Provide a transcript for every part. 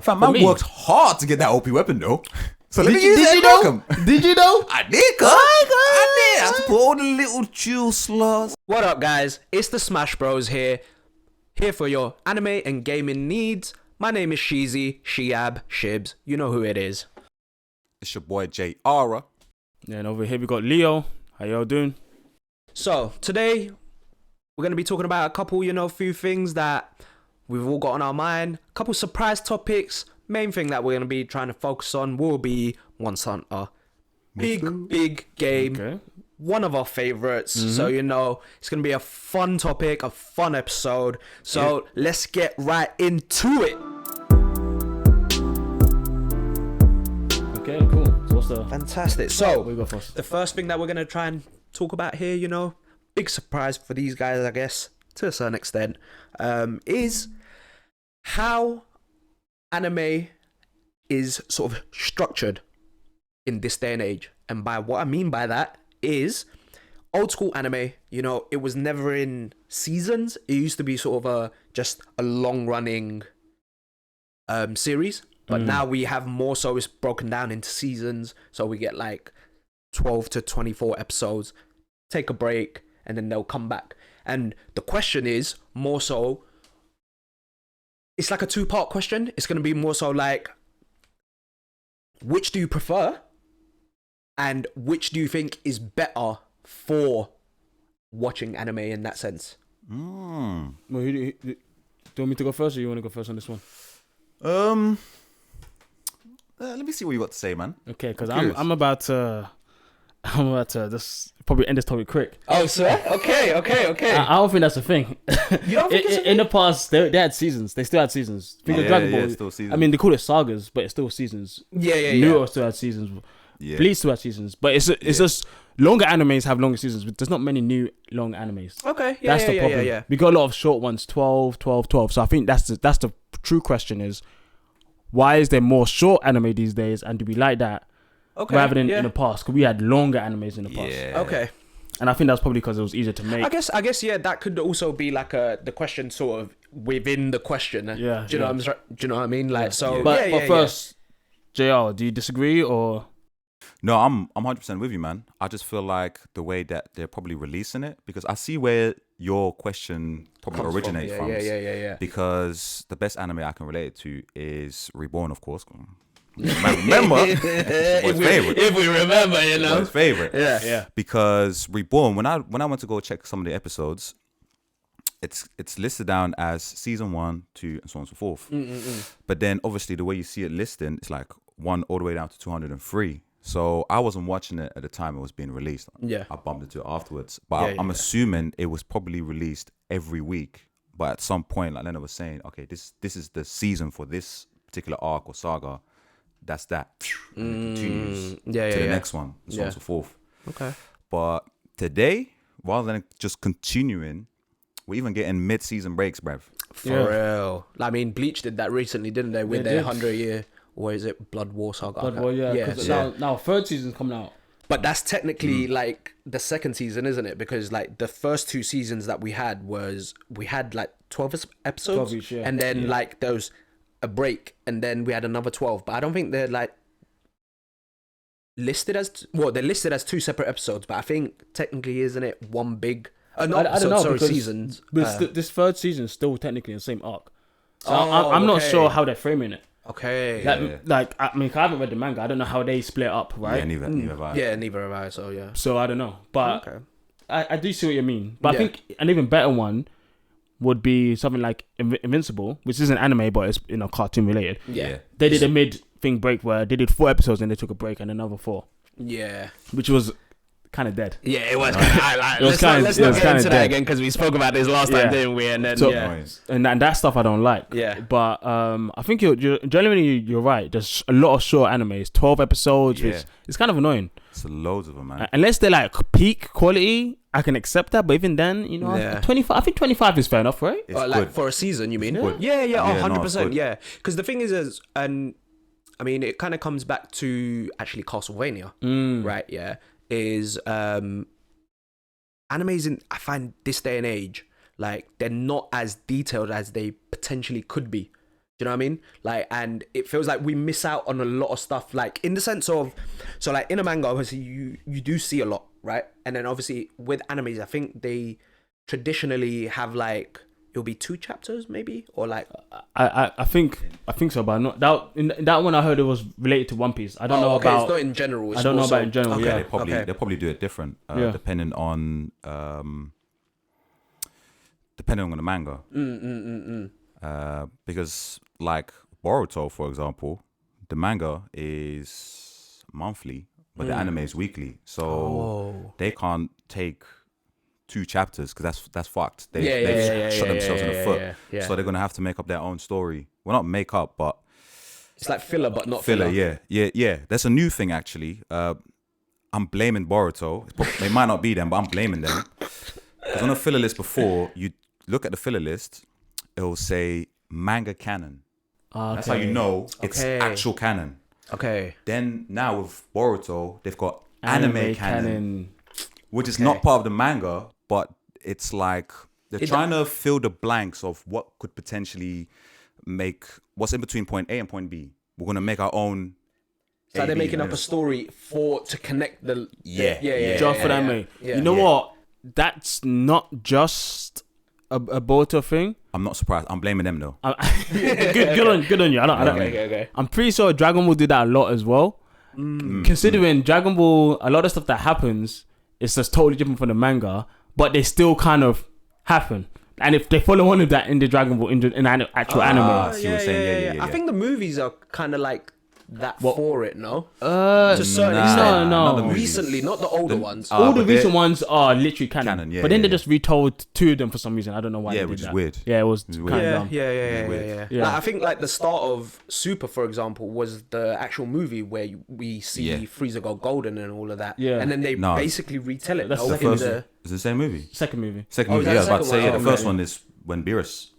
Fam, man me. worked hard to get that OP weapon though. So let Did me you, use did it you and know? knock him. Did you know? I did, cuz. I did. I had to put all the little jewel slots. What up, guys? It's the Smash Bros here for your anime and gaming needs. My name is Sheezy, Sheab, Shibz. You know who it is. It's your boy J. Aura. Yeah, and over here we got Leo. How y'all doing? So today we're gonna be talking about a couple, few things that we've all got on our mind. A couple surprise topics. Main thing that we're gonna be trying to focus on will be Monster Hunter. Big game. Okay. One of our favorites. So, it's going to be a fun topic, a fun episode. So, let's get right into it. Okay, cool. So what's the... Fantastic. What So, you got first? the first thing that we're going to try and talk about here, big surprise for these guys, I guess, to a certain extent, is how anime is sort of structured in this day and age. And by what I mean by that is old school anime, it was never in seasons. It used to be sort of just a long running series. But now we have more so it's broken down into seasons. So we get like 12 to 24 episodes, take a break, and then they'll come back. And the question is more so, it's like a two-part question. It's going to be more so like, which do you prefer? And which do you think is better for watching anime in that sense? Well, do you want me to go first, or you want to go first on this one? Let me see what you got to say, man. Okay, because I'm about to just probably end this topic quick. Oh, sir? Okay. I don't think that's a thing. You don't think it's a in the past, they had seasons. They still had seasons. Think of Dragon Ball. it's still seasons. I mean, they call it sagas, but it's still seasons. Yeah. Naruto still had seasons. Yeah. Bleach still had seasons, but it's just longer animes have longer seasons. But there's not many new long animes. Okay, That's the problem. Yeah. We got a lot of short ones, 12. So I think that's the true question is, why is there more short anime these days, and do we like that rather than in the past? Because we had longer animes in the past. Yeah. Okay. And I think that's probably because it was easier to make. I guess that could also be like the question sort of within the question. Yeah. Do you know what I mean? Like so. But first, JR, do you disagree or? No, I'm 100% with you, man. I just feel like the way that they're probably releasing it, because I see where your question probably originates from. Yeah. Because the best anime I can relate it to is Reborn, of course. Man, remember, if we remember, his favorite. Yeah. Because Reborn, when I went to go check some of the episodes, it's listed down as season 1, 2, and so on and so forth. But then obviously the way you see it listed, it's like 1 all the way down to 203. So I wasn't watching it at the time it was being released. Yeah. I bumped into it afterwards. But I'm assuming it was probably released every week. But at some point, like Leonard was saying, okay, this is the season for this particular arc or saga. That's that. And it continues to the next one, and so on and so forth. Okay. But today, rather than just continuing, we're even getting mid-season breaks, bruv. For real. I mean, Bleach did that recently, didn't they? With their 100-year, or is it Blood War saga? Blood War, yeah. Because now third season's coming out. But that's technically like the second season, isn't it? Because like the first 2 seasons that we had like 12 episodes, 12 each, yeah. And then like there was a break, and then we had another 12. But I don't think they're like listed as they're listed as 2 separate episodes. But I think technically, isn't it one big? I don't know. Sorry, seasons. But this third season is still technically in the same arc. So I'm not sure how they're framing it. Okay. Like I mean, I haven't read the manga. I don't know how they split up, right? Yeah, neither have I. Yeah, neither have I. So yeah. So I don't know, but I do see what you mean. But I think an even better one would be something like Invincible, which isn't anime, but it's cartoon related. Yeah. They did a mid thing break where they did 4 episodes and they took a break and another 4. Yeah. Which was kind of dead. Yeah, it was. Let's not get into that again because we spoke about this last time, didn't we? And then and that stuff I don't like. Yeah. But I think you're right. There's a lot of short animes, 12 episodes. Yeah. Which it's kind of annoying. It's loads of them, man. Unless they're like peak quality, I can accept that. But even then, 25. I think 25 is fair enough, right? It's like good. for a season, you mean? Good. Yeah, 100%. No, yeah, because the thing is, and I mean, it kind of comes back to actually Castlevania, right? Yeah, is animes I find this day and age, like they're not as detailed as they potentially could be. Do you know what I mean? Like, and it feels like we miss out on a lot of stuff. Like in the sense of, so like in a manga, obviously you do see a lot, right? And then obviously with animes, I think they traditionally have like it'll be 2 chapters maybe, or like I think so, but not that in that one I heard it was related to One Piece. I don't know about. It's not in general. It's I don't know also, about in general. okay, Yeah, They probably do it different, depending on the manga. Because like Boruto, for example, the manga is monthly, but the anime is weekly, so they can't take 2 chapters because that's fucked. They've shot themselves in the foot. So they're gonna have to make up their own story. Well, not make up, but it's like filler, but not filler. filler. Yeah. That's a new thing actually. I'm blaming Boruto. They might not be them, but I'm blaming them. Because on a filler list before, you look at the filler list, it will say manga canon. Okay. That's how you know it's actual canon. Okay. Then now with Boruto, they've got anime canon, which is not part of the manga, but it's like they're trying to fill the blanks of what could potentially make what's in between point A and point B. We're gonna make our own. So they're making up a story to connect the Just for that, mate. You know what? That's not just a Boruto thing. I'm not surprised. I'm blaming them though. Good on you. I don't. Okay. I'm pretty sure Dragon Ball did that a lot as well. Considering Dragon Ball, a lot of stuff that happens is just totally different from the manga, but they still kind of happen. And if they follow on with that in the Dragon Ball, in actual anime. I see what you're saying. Yeah. I think the movies are kind of like that for it, no? To a certain extent. No. Recently, not the older ones. All the recent ones are literally canon. Yeah, but then they just retold 2 of them for some reason. I don't know why. Yeah, they did which is that. weird. Yeah, it was kind of dumb. Yeah. Like, I think like the start of Super, for example, was the actual movie where we see Frieza go golden and all of that. Yeah. And then they basically retell it. That's the first. Is it the same movie? Second movie. Yeah, I was about to say the first one is when Beerus.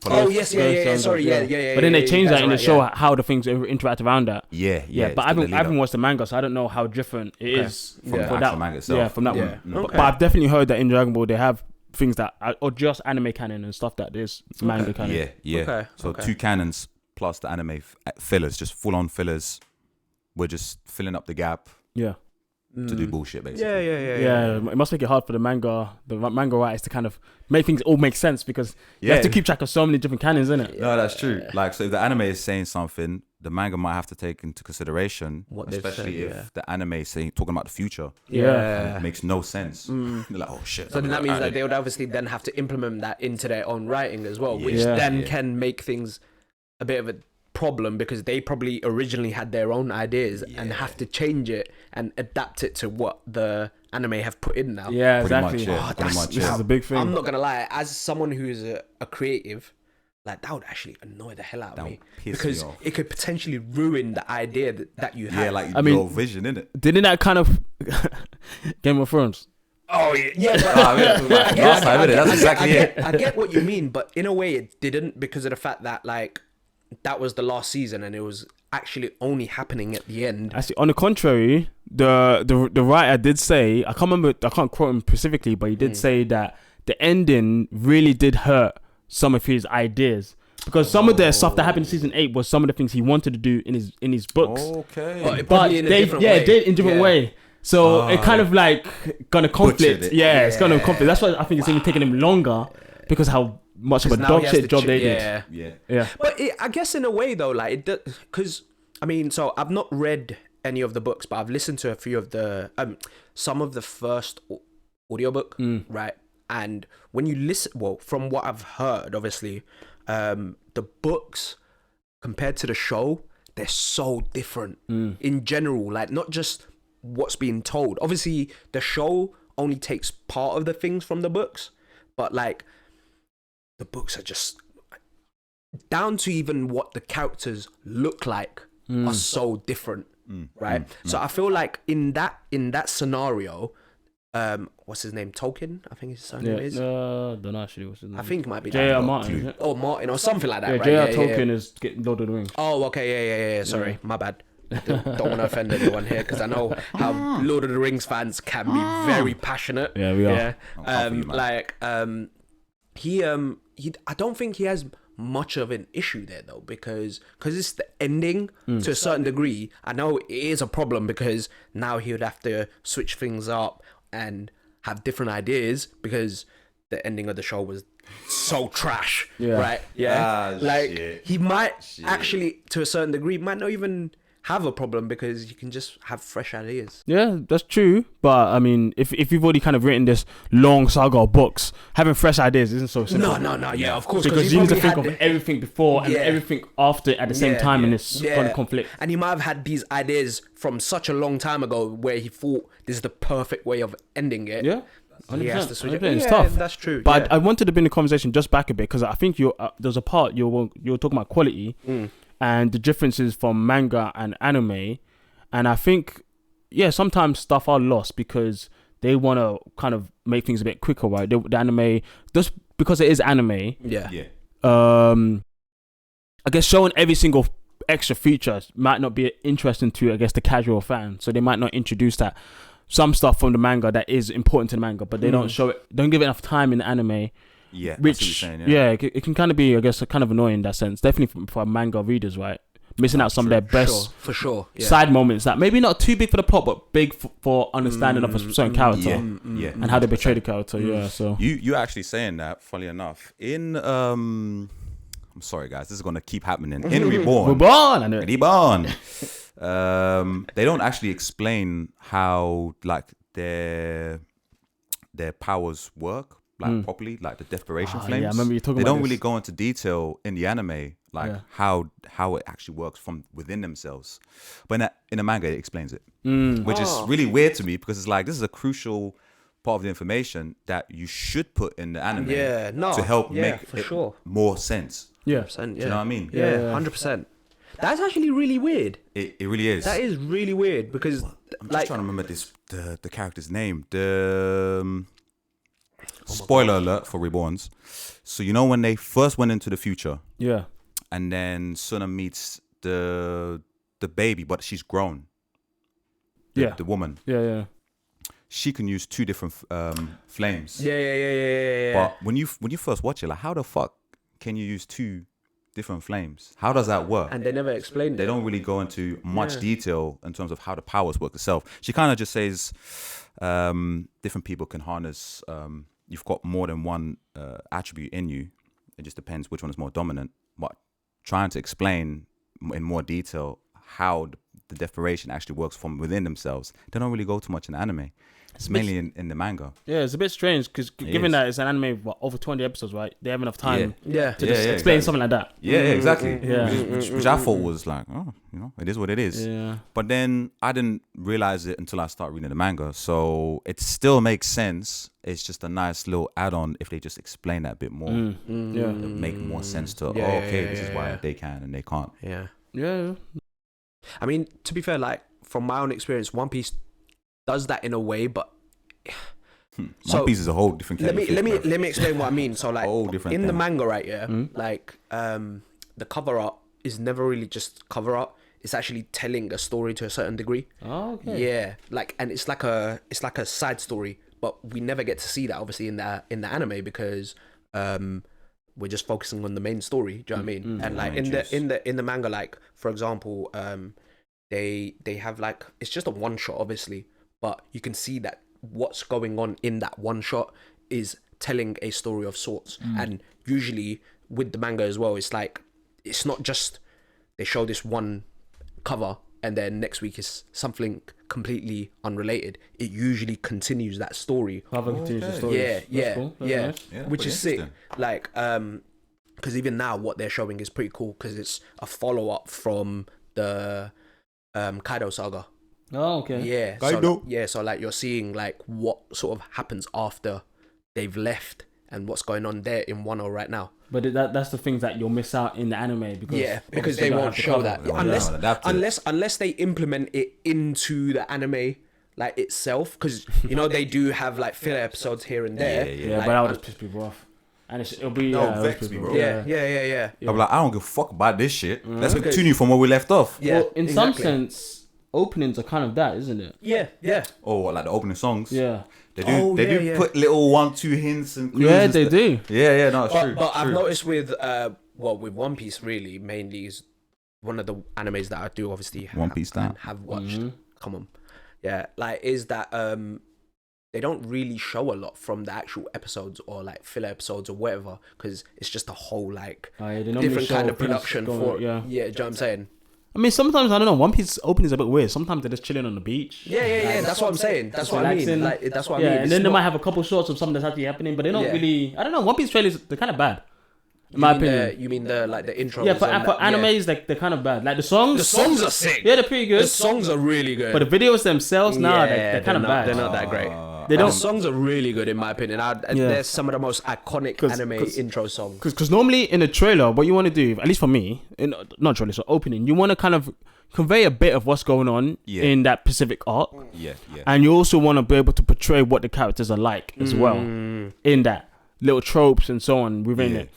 Sorry, yeah. But then they changed that in the show how the things interact around that. Yeah. But I haven't watched the manga, so I don't know how different it is from the actual manga itself. Yeah, from that one. But I've definitely heard that in Dragon Ball they have things that are just anime canon and stuff that is manga canon. Yeah. So 2 canons plus the anime fillers, just full on fillers. We're just filling up the gap. Yeah. To do bullshit, basically. Yeah. It must make it hard for the manga writers to kind of make things all make sense because you have to keep track of so many different canons, isn't it? No, that's true. Like, so if the anime is saying something, the manga might have to take into consideration, especially if the anime is talking about the future. Yeah. It makes no sense. They're like, oh shit. So then that means that they would obviously then have to implement that into their own writing as well, which then can make things a bit of a problem because they probably originally had their own ideas and have to change it and adapt it to what the anime have put in now. Yeah, exactly. This is a big thing. I'm not gonna lie, as someone who's a creative, like that would actually annoy the hell out of me because it could potentially ruin the idea that you have. Yeah, like your vision, innit? Didn't that kind of Game of Thrones? Oh yeah. That's exactly it. I get what you mean, but in a way it didn't because of the fact that like that was the last season and it was actually only happening at the end. Actually, on the contrary, the writer did say, I can't quote him specifically, but he did say that the ending really did hurt some of his ideas because some of the stuff that happened in season 8 was some of the things he wanted to do in his books. Okay, but they did in a different way. So it kind of like gonna conflict. Yeah, it's gonna conflict. That's why I think it's even taking him longer because how much of a dog shit job they did. Yeah. But I guess in a way though, like because I mean, so I've not read any of the books, but I've listened to a few of the some of the first audiobook, right? And when you listen, well, from what I've heard, obviously, the books compared to the show, they're so different in general. Like not just what's being told. Obviously, the show only takes part of the things from the books, but like the books are just down to even what the characters look like are so different, right? So I feel like in that scenario, what's his name? Tolkien, I think his surname is. Don't know actually what's his name. I think it might be J.R. Martin. Oh, Martin or something like that. Right? J.R. Tolkien is getting Lord of the Rings. Oh, okay, yeah. Sorry, my bad. Don't want to offend anyone here because I know how Lord of the Rings fans can be very passionate. Yeah, we are. He I don't think he has much of an issue there though, because it's the ending to a certain degree. I know it is a problem because now he would have to switch things up and have different ideas because the ending of the show was so trash, right? Yeah, he might actually, to a certain degree, might not even have a problem because you can just have fresh ideas. Yeah, that's true. But I mean, if you've already kind of written this long saga of books, having fresh ideas isn't so simple. No, yeah, of course, because you need to think of everything before and everything after at the same time, and it's going to conflict. And he might have had these ideas from such a long time ago where he thought this is the perfect way of ending it. Yeah. He has to switch it. It's tough. That's true. But I wanted to bring the conversation just back a bit because I think there's a part you're talking about quality and the differences from manga and anime, and I think sometimes stuff are lost because they want to kind of make things a bit quicker, right? The anime, just because it is anime, I guess showing every single extra feature might not be interesting to, I guess, the casual fan, so they might not introduce that. Some stuff from the manga that is important to the manga, but they don't show it, don't give it enough time in the anime. Yeah, which that's what you're saying, it can kind of be, I guess, kind of annoying in that sense. Definitely for manga readers, right? Missing out some of their best for sure side moments that maybe not too big for the plot, but big for understanding of a certain character and how they portray the character. Yeah, so you actually saying that, funny enough, in I'm sorry guys, this is gonna keep happening. In Reborn, they don't actually explain how like their powers work properly, like the desperation flames. Yeah, I remember you talking they about don't this. really go into detail in the anime, like how it actually works from within themselves. But in a manga, it explains it, which is really weird to me because it's like this is a crucial part of the information that you should put in the anime to help make it more sense. Yeah, do you know what I mean? Yeah, 100%. That's actually really weird. It really is. That is really weird because I'm just trying to remember the character's name. Spoiler alert for Reborns. So you know when they first went into the future, and then Suna meets the baby, but she's grown. The woman. Yeah. She can use two different flames. Yeah. But when you first watch it, like how the fuck can you use two different flames? How does that work? And they never explained it. They don't really go into much detail in terms of how the powers work itself. She kind of just says different people can harness. You've got more than one attribute in you. It just depends which one is more dominant. But trying to explain in more detail how the desperation actually works from within themselves, they don't really go too much in anime. It's mainly in the manga. Yeah, it's a bit strange because given that it's an anime with over 20 episodes, right? They have enough time to just explain exactly. something like that. Yeah, exactly. Yeah. Which I thought was like, it is what it is. Yeah. But then I didn't realize it until I started reading the manga. So it still makes sense. It's just a nice little add-on if they just explain that a bit more. It'll make more sense to, this is why they can and they can't. Yeah. I mean, to be fair, like from my own experience, One Piece does that in a way, but One Piece is a whole different. Let me explain what I mean. So like in the manga, right? Like the cover art is never really just cover art. It's actually telling a story to a certain degree. Oh, okay. Yeah, like, and it's like a side story, but we never get to see that obviously in the anime because we're just focusing on the main story. Do you know what I mean? And like in the manga, like for example, they have like, it's just a one shot obviously, but you can see that what's going on in that one shot is telling a story of sorts. And usually with the manga as well, it's like, it's not just they show this one cover and then next week is something completely unrelated. It usually continues that story. Continues the story. Yeah, which is sick. Like, because even now what they're showing is pretty cool because it's a follow up from the Kaido saga. Oh, okay. Yeah. Kaido. So like you're seeing like what sort of happens after they've left and what's going on there in Wano right now. But that's the things that you'll miss out in the anime because they won't show that unless they implement it into the anime like itself, because you know they do have like filler episodes here and there. Yeah, like, but that would just piss people off. And it'll be vex me, bro. Yeah. I'm like, I don't give a fuck about this shit. Let's continue from where we left off. Yeah, well, in some sense, openings are kind of that, isn't it? Yeah. Oh, like the opening songs. Yeah. They do put little 1-2 hints and clues. Yeah, they do. Yeah, no, it's true. But I've noticed with well, with One Piece, really, mainly is one of the animes that I do obviously One Piece have watched. Come on. Yeah, like, is that they don't really show a lot from the actual episodes or like filler episodes or whatever, because it's just a whole like different kind of production for do you know what I'm saying? I mean, sometimes I don't know. One Piece opening is a bit weird. Sometimes they're just chilling on the beach. Yeah. That's what I'm saying. That's what I mean. Like, that's what I mean. And then they might have a couple shots of something that's actually happening, but they're not really. I don't know. One Piece trailers, they're kind of bad. In my opinion. You mean the like the intros? Yeah, for animes, like they're kind of bad. Like the songs. The songs are sick. Yeah, they're pretty good. The songs are really good. But the videos themselves, they're kind of bad. They're not that great. The songs are really good in my opinion. They're some of the most iconic anime intro songs. Because normally in a trailer, what you want to do, at least for me, not trailer, so opening, you want to kind of convey a bit of what's going on in that specific arc. Yeah. And you also want to be able to portray what the characters are like as well in that little tropes and so on within it.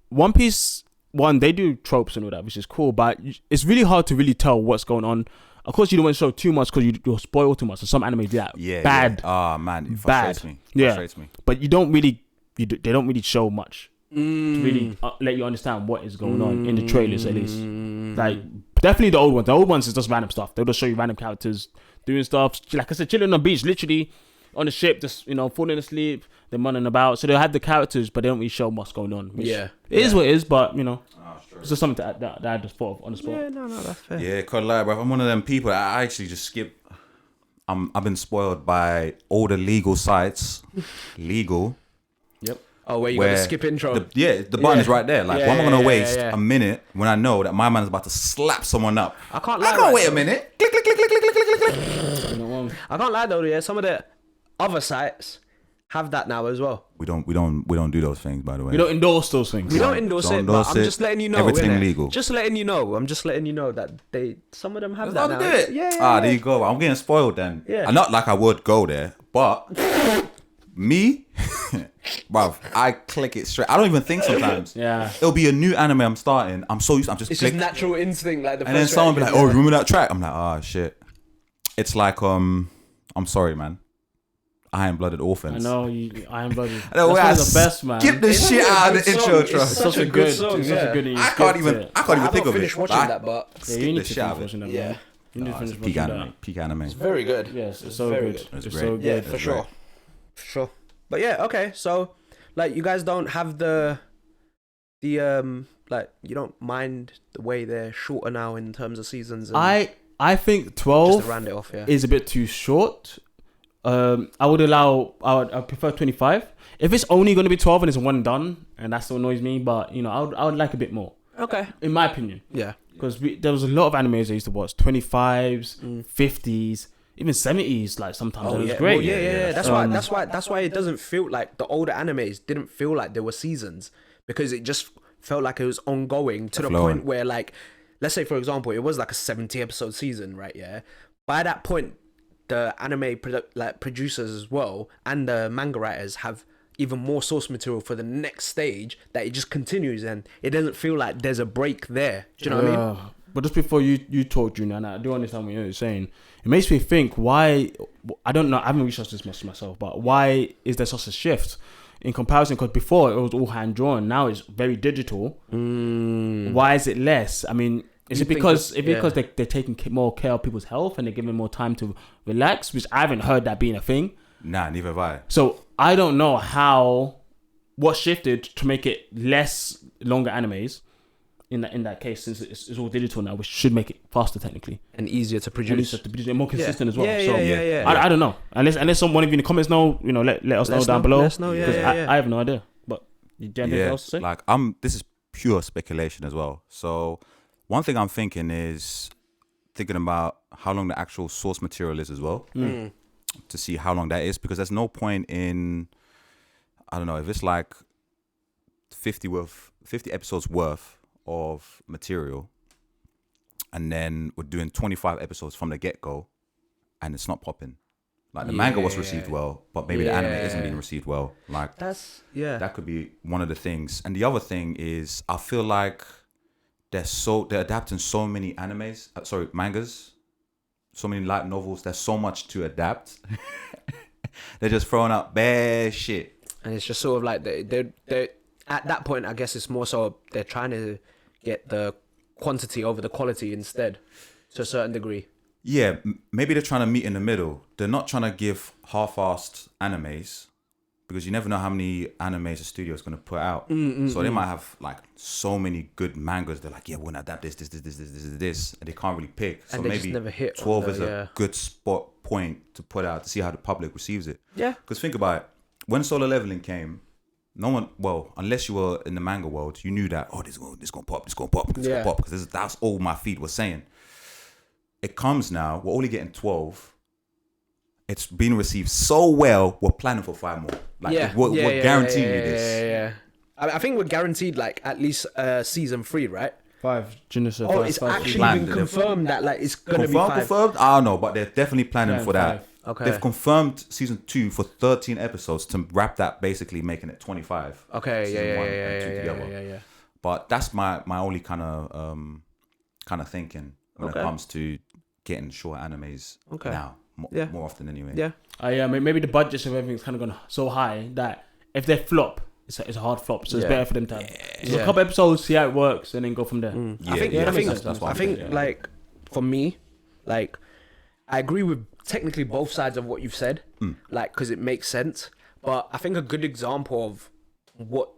One Piece, they do tropes and all that, which is cool, but it's really hard to really tell what's going on. Of course, you don't want to show too much because you'll spoil too much. So some anime do that. Bad. Oh man, it frustrates me. Me. But you don't really, they don't really show much to really let you understand what is going on in the trailers at least. Like definitely the old ones. The old ones is just random stuff. They'll just show you random characters doing stuff. Like I said, chilling on the beach, literally on the ship, just falling asleep. They're running about. So they'll have the characters, but they don't really show what's going on. It is what it is, but it's just something that I just thought of on the spot. Yeah, no, that's fair. Yeah, can't lie, bro. I'm one of them people. I actually just skip. I've been spoiled by all the legal sites. Legal. Yep. Oh, where you got to skip intro. The button is right there. Like, why am I gonna waste a minute when I know that my man is about to slap someone up? I can't lie. I can't wait a minute. Click, click, click, click, click, click, click, click. I can't lie though. Yeah, some of the other sites have that now as well. We don't do those things, by the way. We don't endorse those things. We don't endorse it, but I'm just letting you know. Everything legal. Just letting you know. I'm just letting you know that some of them have that now. Do it. There you go. I'm getting spoiled then. Yeah. And not like I would go there, but me, bruv, I click it straight. I don't even think sometimes. Yeah. It'll be a new anime I'm starting. I'm so used. I'm just. It's just natural instinct, like the. And then someone be like, "Oh, remember that track?" I'm like, "Oh shit." It's like I'm sorry, man. Iron-blooded orphans. I know Iron-blooded. That's one of the best, man. Skip the shit out of the intro track. It's such a good song. I can't even think of it. I haven't finished watching that, but you need to finish watching that. Yeah. You need to finish watching that. Peak anime. It's very good. Yes, it's so good. It's so good. Yeah, for sure. But yeah, okay. So, like, you guys don't have the like, you don't mind the way they're shorter now in terms of seasons. And I think 12 just to round it off, is a bit too short. I would prefer 25. If it's only going to be 12 and it's one done, and that still annoys me, but I would like a bit more. Okay. In my opinion. Yeah. Because there was a lot of animes I used to watch, 25s, 50s, even 70s. Like sometimes it was great. Well, yeah. That's why it doesn't feel like the older animes didn't feel like there were seasons, because it just felt like it was ongoing to the point where, like, let's say for example, it was like a 70 episode season, right? Yeah. By that point, the anime producers as well and the manga writers have even more source material for the next stage, that it just continues and it doesn't feel like there's a break there. Do you know what I mean? But just before you talk, Junior, and I do understand what you're saying, it makes me think, why, I don't know, I haven't researched this much myself, but why is there such a shift in comparison? Because before it was all hand drawn, now it's very digital. Why is it less? I mean, is it because they're taking more care of people's health and they're giving more time to relax, which I haven't heard that being a thing. Nah, neither have I. So I don't know what shifted to make it less longer animes in that case, since it's all digital now, which should make it faster technically and easier to produce and more consistent as well. Yeah. I don't know. Unless someone of you in the comments know, let us know down below. Let us know. I have no idea. But do you have anything else to say? Like this is pure speculation as well. So one thing I'm thinking about how long the actual source material is as well, to see how long that is, because there's no point in, I don't know, if it's like 50 episodes worth of material, and then we're doing 25 episodes from the get-go, and it's not popping. Like the manga was received well, but maybe the anime isn't being received well. Like that could be one of the things. And the other thing is, I feel like they're adapting so many mangas, so many light novels. There's so much to adapt. They're just throwing out bare shit, and it's just sort of like at that point, I guess it's more so they're trying to get the quantity over the quality instead, to a certain degree. Yeah, maybe they're trying to meet in the middle. They're not trying to give half-assed animes, because you never know how many animes a studio is going to put out. So they might have like so many good mangas. They're like, yeah, we're going to adapt this, and they can't really pick. So And they maybe just never hit 12 on is the- a good spot point to put out to see how the public receives it. Yeah. Because think about it. When Solo Leveling came, no one, well, unless you were in the manga world, you knew that, oh, this going to pop, this going to pop, this going to pop. Because that's all my feed was saying. It comes now, we're only getting 12. It's been received so well, we're planning for 5 more. Like, we're guaranteeing you this. Yeah. I think we're guaranteed like at least season 3, right? 5. Genesis. Oh, it's actually Planned. been confirmed that like it's gonna be 5. Confirmed? I don't know, but they're definitely planning for that. 5. Okay. They've confirmed season 2 for 13 episodes to wrap that, basically making it 25. Okay, Season 1 and 2 together. yeah. But that's my only kind of thinking when it comes to getting short animes now. More often anyway. Yeah. Yeah, maybe the budgets of everything's kind of gone so high that if they flop, it's a hard flop. So it's better for them to have just a couple episodes, see how it works, and then go from there. I think like for me, like I agree with technically both sides of what you've said, like because it makes sense. But I think a good example of what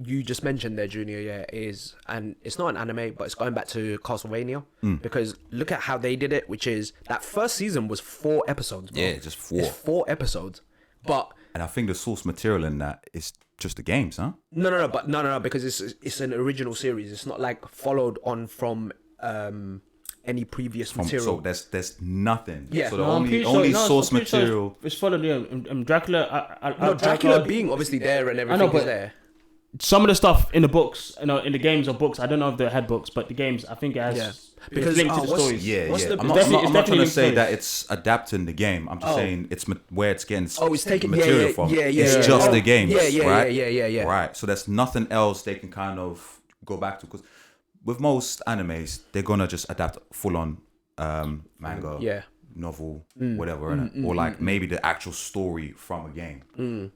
you just mentioned there, Junior, is, and it's not an anime, but it's going back to Castlevania, because look at how they did it, which is that first season was 4 episodes. Bro. Yeah, just 4. It's 4 episodes, but and I think the source material in that is just the games, huh? No, because it's an original series. It's not like followed on from any previous material. So there's nothing. Yeah. So the only source material. It's followed Dracula. Dracula being obviously there and everything is there. Some of the stuff in the books, in the games or books, I don't know if they had books, but the games, I think it has because linked to the stories. I'm not trying to say that it's adapting the game. I'm just saying it's where it's getting it's taking material from. It's just the games, right? Yeah. Right. So there's nothing else they can kind of go back to, because with most animes, they're gonna just adapt full on manga, novel, whatever, innit? Or like maybe the actual story from a game.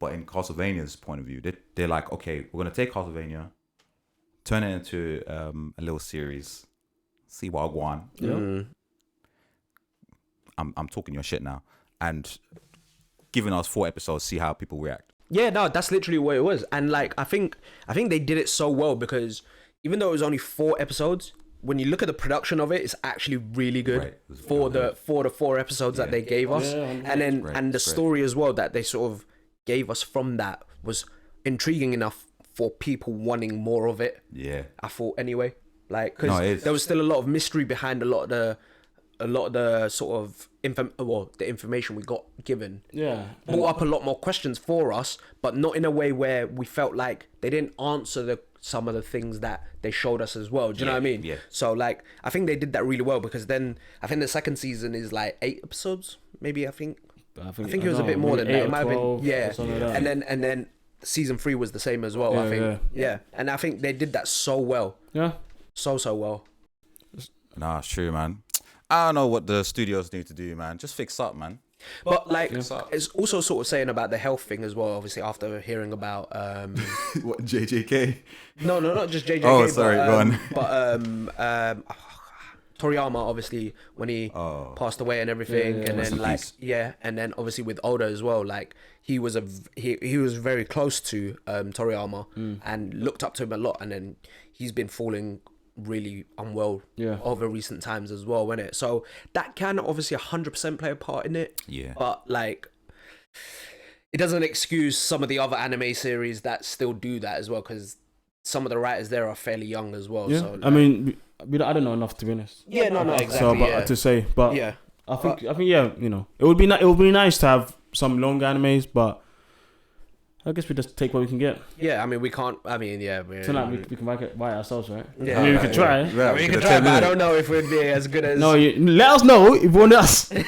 But in Castlevania's point of view, they're like, okay, we're gonna take Castlevania, turn it into a little series, see what I want. I'm talking your shit now, and giving us 4 episodes, see how people react. Yeah, no, that's literally what it was, and like I think they did it so well, because even though it was only 4 episodes, when you look at the production of it, it's actually really good for the 4 episodes that they gave us, and then and the story as well that they sort of gave us from that was intriguing enough for people wanting more of it. Yeah, I thought anyway, like because there was still a lot of mystery behind a lot of the sort of the information we got given. Yeah, brought up a lot more questions for us, but not in a way where we felt like they didn't answer some of the things that they showed us as well. Do you know what I mean? Yeah. So like, I think they did that really well, because then I think the second season is like 8 episodes, maybe. I think it was a bit more than that. It might have been, and then season 3 was the same as well. I think, and I think they did that so well. Yeah, so well. Nah, it's true, man. I don't know what the studios need to do, man. Just fix up, man. But like, it's also sort of saying about the health thing as well. Obviously, after hearing about what, JJK? No, not just JJK. Oh, sorry, go on. But Toriyama, obviously, when he passed away and everything, and then like and then obviously with Oda as well, like he was very close to Toriyama and looked up to him a lot, and then he's been falling really unwell over recent times as well, isn't it? So that can obviously 100% play a part in it. Yeah. But like, it doesn't excuse some of the other anime series that still do that as well, because some of the writers there are fairly young as well. Yeah. So like, I mean, I don't know enough, to be honest. Yeah, no, exactly. So, but to say, but yeah, I think it would be nice to have some long animes, but I guess we just take what we can get. Yeah, I mean, we can't. I mean, tonight we can write it ourselves, right? Yeah, I mean, we could try. Yeah, we can try, but I don't know if we'd be as good as. No, let us know if you want us to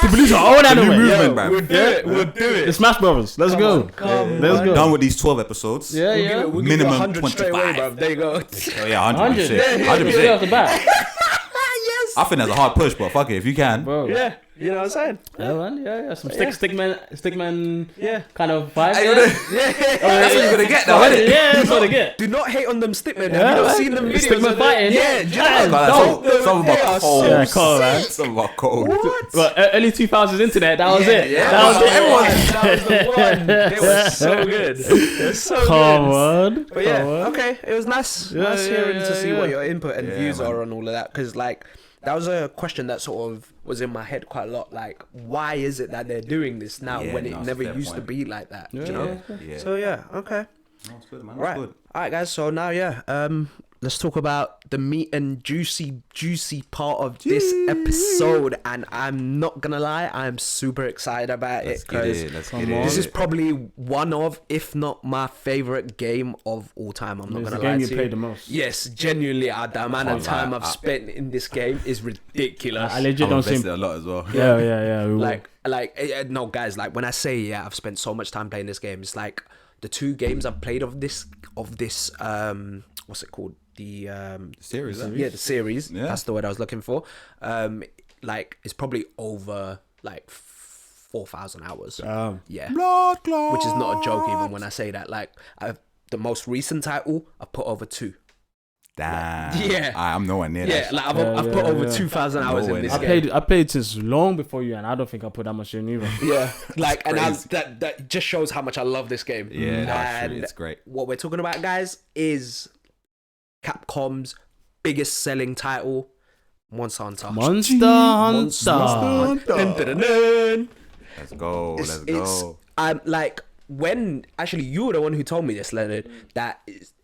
produce our own anime. We'll do it. The Smash Brothers. Let's go. Let's go. Done with these 12 episodes. Yeah. We'll minimum 25. Away, bro. There you go. Oh yeah, 100%. 100%. Off the bat. Yes. I think that's a hard push, but fuck it if you can. Bro. Yeah, you know what I'm saying? Yeah, man. Yeah. Some stickman. Yeah. Kind of vibe. Hey, Yeah. that's what you're gonna get now, isn't it? Yeah, that's what I get. Do not hate on them stickmen. Yeah, Have you not man. seen them videos? Stickmen of fighting. Yeah, do you know God, what? some of them are cold. Yeah, cold, man. Some of them are cold. What? Well, early 2000s internet. That was it. Yeah. That was it. That was the one. They were so good. They were so Come good. on. But yeah, okay, it was nice hearing to see yeah. what your input and views man. are on all of that, because like that was a question that sort of was in my head quite a lot. Like, why is it that they're doing this now Yeah, when it no, it's a never fair used to point. be like that? Yeah. You know. Yeah. So yeah, okay, No, it's good, man. That's right, good. all right, guys. So now, let's talk about the meat and juicy part of this episode. And I'm not gonna lie, I'm super excited about Let's it get because it. Let's come get on. it. this is probably one of, if not my favorite game of all time. I'm not It's the gonna lie game you to played you. the most. Yes, genuinely, the amount of time I've spent in this game is ridiculous. I legit I've don't see. invested a lot as well. Yeah. We will. No, guys, like when I say I've spent so much time playing this game, it's like the 2 games I've played of this what's it called? The Series, eh? yeah, the series. Yeah. That's the word I was looking for. Like it's probably over like 4,000 hours. Yeah, Blood clot. which is not a joke even when I say that. Like the most recent title I put over 2. Damn. Yeah. I'm nowhere near Yeah, that. like I've put over 2,000 hours No in way. this I game. played since long before you, and I don't think I put that much in either. Yeah, like and crazy. that just shows how much I love this game. Yeah, that's true. And It's great. what we're talking about, guys, is Capcom's biggest selling title, Monster Hunter. Monster Hunter. Dun, dun, dun, dun. Let's go. Let's go. Like when actually you were the one who told me this, Leonard, that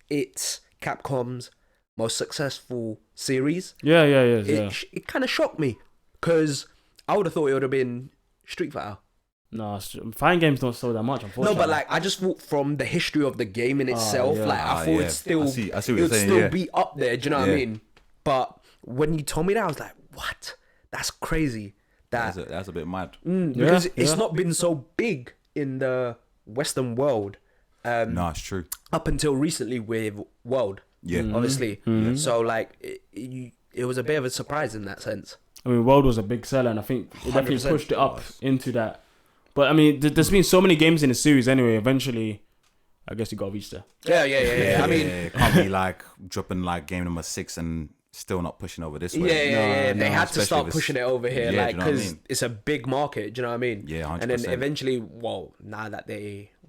it's Capcom's most successful series. Yeah. It kind of shocked me because I would have thought it would have been Street Fighter. No, fighting games don't sell that much, No, unfortunately. but like I just thought from the history of the game in itself, yeah. like I thought it'd still, I see what it you're would saying. still Yeah. be up there. Do you know what I Yeah. mean? But when you told me that, I was like, "What? That's crazy." That That's a bit mad. because it's yeah. not been so big in the Western world No, it's true. up until recently with World. Yeah. Obviously. So like it was a bit of a surprise in that sense. I mean, World was a big seller, and I think it definitely 100%. pushed it up into that. But I mean, there's been so many games in the series anyway. Eventually, I guess you got to reach there. Yeah. I mean, it can't be like dropping like game number 6 and still not pushing over this way. yeah. They had to especially start if it's- pushing it over here, Yeah, like do you know what I because mean? it's a big market. Do you know what I mean? Yeah, 100%. And then eventually, now that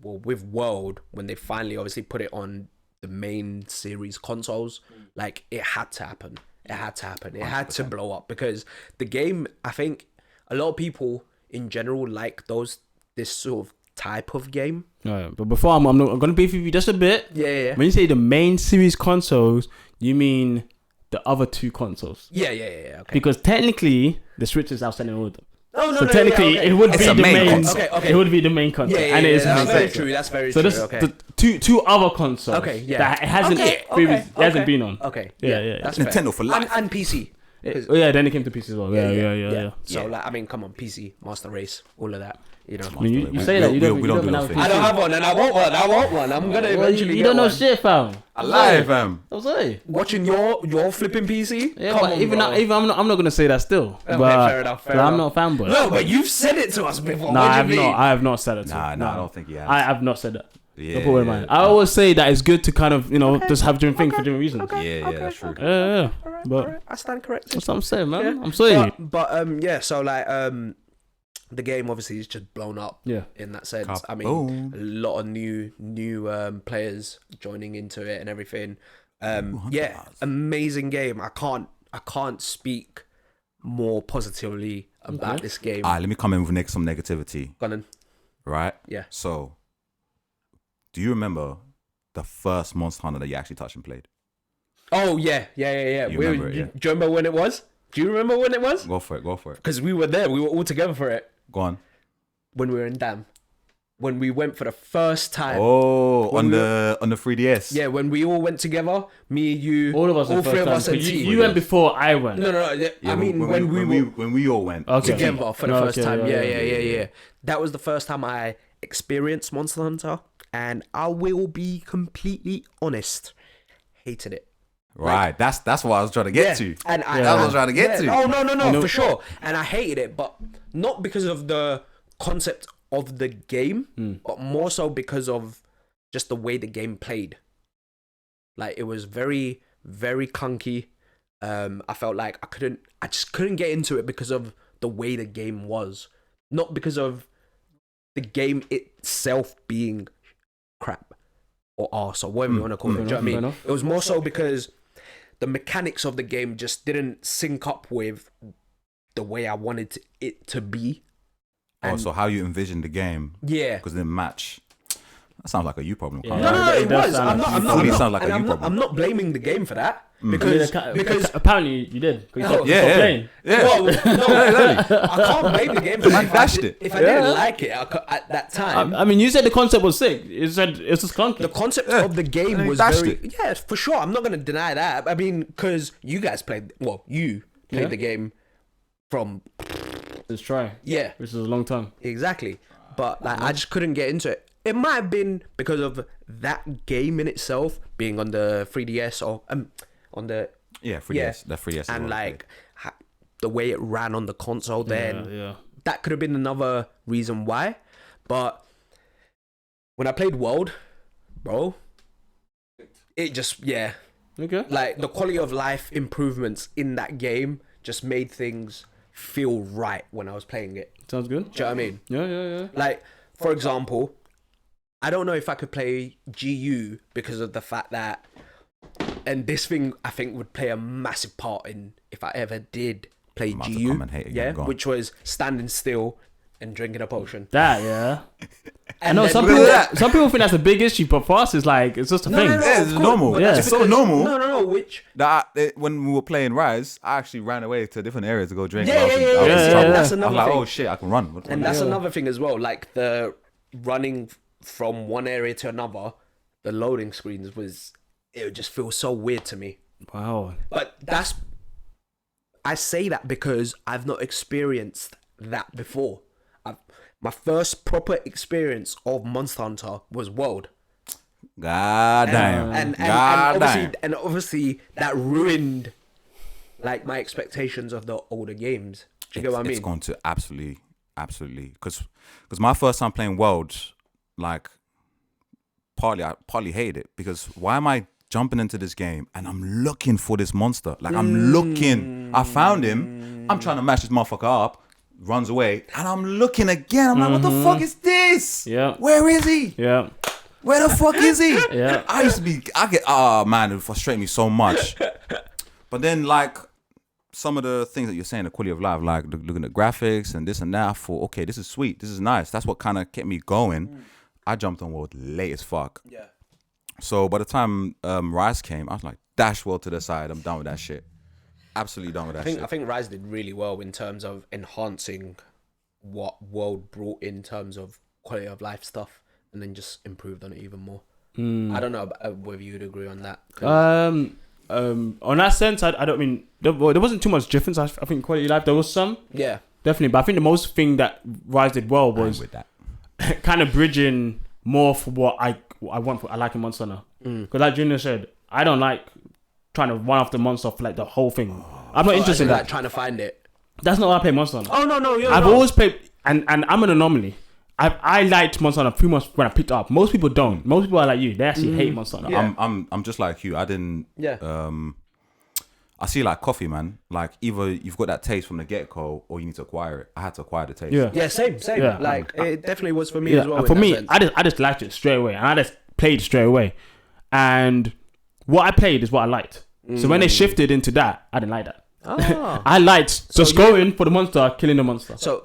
with World, when they finally obviously put it on the main series consoles, like it had to happen. It had to happen. It had to blow up because the game. I think a lot of people in general like this sort of type of game. Right, but before I'm gonna beef with you just a bit. Yeah. When you say the main series consoles, you mean the other 2 consoles? Yeah. Okay. Because technically, the Switch is outstanding all of them. No, So technically, it would It's be a the main main. console. Okay. It would be the main console, and it is the that's main very console. true. That's very So true. this Okay. the two other consoles. Okay, yeah. That it hasn't Okay, previously okay, hasn't okay. been on. Okay. Yeah. That's Nintendo fair. for life. And PC. Oh yeah, then it came to PC as well. Yeah. So like, I mean, come on, PC, Master Race, all of that. You know. I mean, you say that you don't we don't do have no a I don't have one, and I want one. I'm gonna eventually. You get don't know one. shit, fam. Alive, fam. I'm sorry. Watching your flipping PC. Yeah, Come but on, even bro. I'm not gonna say that still. Okay, but fair enough. but I'm not a fanboy. No, but you've said it to us before. No, What do I you have mean? not. I have not said it. Nah, I don't think he has. I have not said that. Yeah, Don't put it in mind. I always say that it's good to kind of just have different things for different reasons. Yeah, that's true. Yeah. Alright, But alright, I stand corrected. that's what I'm saying, man. Yeah. I'm sorry. But yeah. So like the game obviously is just blown up. Yeah. In that sense, I mean, Kaboom. a lot of new players joining into it and everything. Yeah, amazing game. I can't speak more positively about this game. Alright, let me come in with some negativity. Go on. Right? Yeah. So, do you remember the first Monster Hunter that you actually touched and played? Oh yeah. You remember it, yeah? Do you remember when it was? Do you remember when it was? Go for it. Because we were there. We were all together for it Go on. when we were in Dam. When we went for the first time. Oh, When on we the 3DS. Yeah, when we all went together, me, you, All of us. all the three of first us, time, and 'cause T. you went before I went. No. I mean, when we all went Okay. together for the first Okay, time. yeah, Yeah. That was the first time I experienced Monster Hunter, and I will be completely honest, hated it. Right, that's what I was trying to get to. And that's what I was trying to get to. Oh no, for sure. And I hated it, but not because of the concept of the game, but more so because of just the way the game played. Like, it was very, very clunky. I felt like I just couldn't get into it because of the way the game was, not because of the game itself being crap or arse or whatever you want to call it. Do you know what I mean? It was more so because the mechanics of the game just didn't sync up with the way I wanted it to be. And so how you envisioned the game, because it didn't match. That sounds like a you problem. No, it was. I'm not blaming the game for that. Because apparently you did. Yeah. Well, I can't blame the game for that. If I didn't like it at that time. I mean, you said the concept was sick. You said it's just clunky. The concept of the game was very... Yeah, for sure. I'm not going to deny that. I mean, because you guys played... Well, you played the game from... Let's try. Yeah. Which is a long time. Exactly. But like, I just couldn't get into it. It might have been because of that game in itself being on the 3DS or... on the 3DS, the 3DS, and like the way it ran on the console, then that could have been another reason why. But when I played World, bro, it just like the quality of life improvements in that game just made things feel right when I was playing it. Sounds good. Do you know what I mean? Yeah. Like, for example, I don't know if I could play GU because of the fact that. And this thing, I think, would play a massive part in if I ever did play GU, which was standing still and drinking a potion. And I know some people think that's a big issue, but for us, it's like it's just a thing. It's normal. It's so normal. No. Which when we were playing Rise, I actually ran away to different areas to go drink. That's another I'm like, thing. oh shit, I can run. And that's another thing as well. Like the running from one area to another, the loading screens was. It would just feel so weird to me. Wow. But I say that because I've not experienced that before. My first proper experience of Monster Hunter was World. God damn. And obviously that ruined like my expectations of the older games. Do you get what I mean? It's gone to absolutely. Because my first time playing World, like, I partly hated it because why am I jumping into this game and I'm looking for this monster? Like, I'm looking. I found him. I'm trying to mash this motherfucker up. Runs away. And I'm looking again. I'm like, what the fuck is this? Yeah. Where is he? Yeah. Where the fuck is he? Yeah. Man, it would frustrate me so much. But then, like, some of the things that you're saying, the quality of life, like looking at graphics and this and that, I thought, okay, this is sweet. This is nice. That's what kind of kept me going. I jumped on World late as fuck. Yeah. So by the time Rise came, I was like, dash World to the side. I'm done with that shit. Absolutely done with that shit. I think Rise did really well in terms of enhancing what World brought in terms of quality of life stuff, and then just improved on it even more. I don't know whether you'd agree on that. On that sense, I don't mean there wasn't too much difference. I think quality of life there was some. Yeah. Definitely, but I think the most thing that Rise did well was with that. kind of bridging more for what I like in Monster Hunter. Because like Junior said, I don't like trying to run after monster for like the whole thing. I'm not interested in that. Like trying to find it. That's not why I play Monster Hunter. Oh no, I've always played, and I'm an anomaly. I liked Monster Hunter pretty much when I picked it up. Most people don't. Most people are like you. They actually hate Monster Hunter. Yeah. I'm just like you. I didn't. Yeah. I see like coffee, man. Like either you've got that taste from the get-go or you need to acquire it. I had to acquire the taste. Yeah, same. Yeah. Like it definitely was for me as well. For me, I just liked it straight away, and I just played straight away. And what I played is what I liked. So when they shifted into that, I didn't like that. I liked just going for the monster, killing the monster. So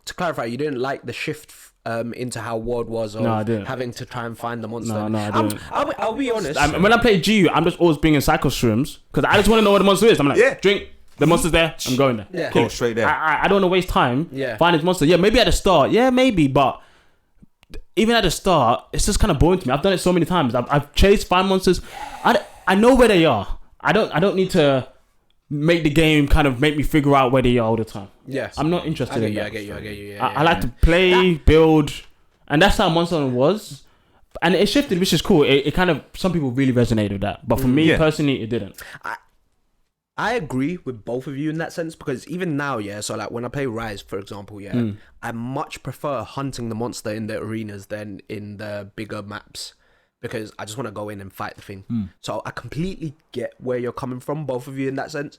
to clarify, you didn't like the shift into how World was, or having to try and find the monster. No, I didn't. I'll be honest. When I play GU, I'm just always bringing cycle shrooms because I just want to know what the monster is. I'm like, drink. The monster's there. I'm going there. Yeah. Go straight there. I don't want to waste time. Yeah. Find this monster. Yeah, maybe at the start. Yeah, maybe, but even at the start, it's just kind of boring to me. I've done it so many times. I've chased 5 monsters. I know where they are. I don't need to make the game kind of make me figure out where they are all the time. Yes. I'm not interested in that. I get you. I like to play, build, and that's how Monster Hunter was. and it shifted, which is cool. It kind of, some people really resonated with that, but for me personally, it didn't. I agree with both of you in that sense, because even now, so like when I play Rise, for example, I much prefer hunting the monster in the arenas than in the bigger maps, because I just want to go in and fight the thing. So I completely get where you're coming from, both of you, in that sense.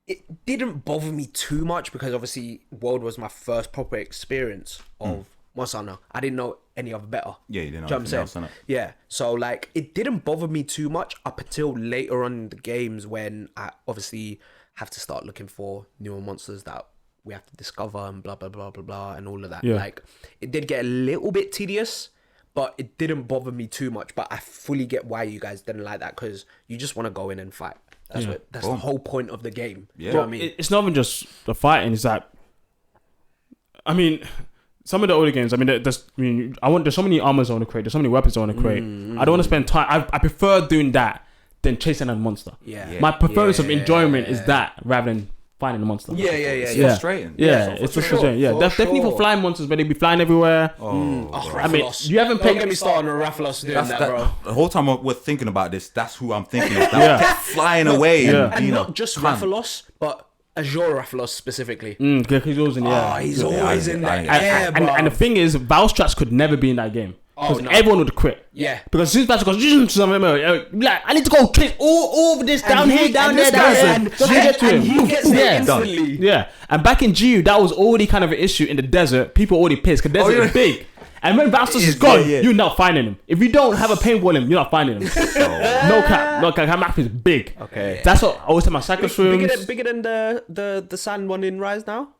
It didn't bother me too much because obviously World was my first proper experience of Monster Hunter. I didn't know any other better. Yeah, you didn't know what I'm saying? else, Yeah, so like it didn't bother me too much up until later on in the games, when I obviously have to start looking for newer monsters that we have to discover and blah blah blah blah blah and all of that. Like it did get a little bit tedious, but it didn't bother me too much. But I fully get why you guys didn't like that, because you just want to go in and fight. That's the whole point of the game. Yeah. You know what I mean? It's not even just the fighting. It's that, I mean, some of the older games, I mean, there's so many armors I want to create. There's so many weapons I want to create. I don't want to spend time. I prefer doing that than chasing a monster. My preference of enjoyment is that rather than finding a monster. It's frustrating. It's frustrating. Yeah, definitely for flying monsters, where they be flying everywhere. I mean, you haven't Don't get me started on Rathalos doing that, bro. The whole time we're thinking about this, that's who I'm thinking of. That kept flying away. And not just Rathalos, but Azure Rathalos specifically. He's always in he's always in there. And the thing is, Valstrax could never be in that game. Because everyone would quit. Yeah. Because since Valstrax goes, like, I need to go chase all of this down here, down there, and just to get to him. He gets there instantly. Yeah. And back in GU, that was already kind of an issue in the desert. People already pissed because the desert is big. And when Valstrax is gone, you're not finding him. If you don't have a paintball him, you're not finding him. No cap. That map is big. Okay. That's what I always tell my cyclist rooms. Bigger than the sand one in Rise now?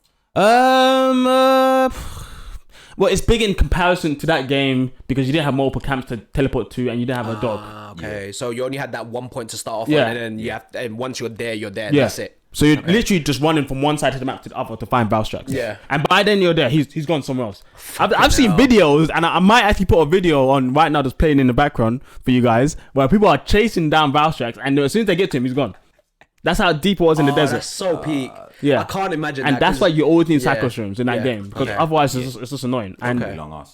Well, it's big in comparison to that game because you didn't have multiple camps to teleport to, and you didn't have a dog. Okay, so you only had that one point to start off on, and then and once you're there. That's it. So you're literally just running from one side of the map to the other to find Valstrax. Yeah. And by then you're there. He's gone somewhere else. I've seen videos, and I might actually put a video on right now that's playing in the background for you guys, where people are chasing down Valstrax, and as soon as they get to him, he's gone. That's how deep it was in the desert. That's so peak. Yeah, I can't imagine. And that's why you always need cycle streams in that game, because otherwise it's just annoying. And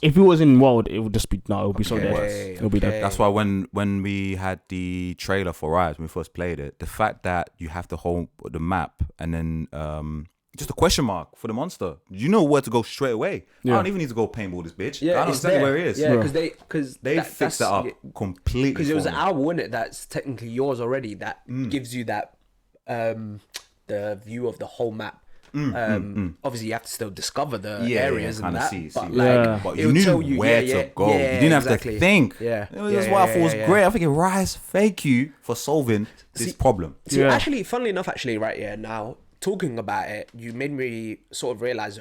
if it was in World, it would just be it would be so dead. It would be dead. That's why when we had the trailer for Rise, when we first played it, the fact that you have to hold the map and then just a question mark for the monster, you know where to go straight away. I don't even need to go paintball this bitch. I know exactly where it is. Yeah, because they fixed that up completely. Because it was an owl, isn't it? That's technically yours already. That gives you that. The view of the whole map. Obviously, you have to still discover the areas and that. But you knew where to go. You didn't have to think. That's why I thought it was great. I think Rise, thank you for solving this problem. Actually, funnily enough, right here now, talking about it, you made me sort of realize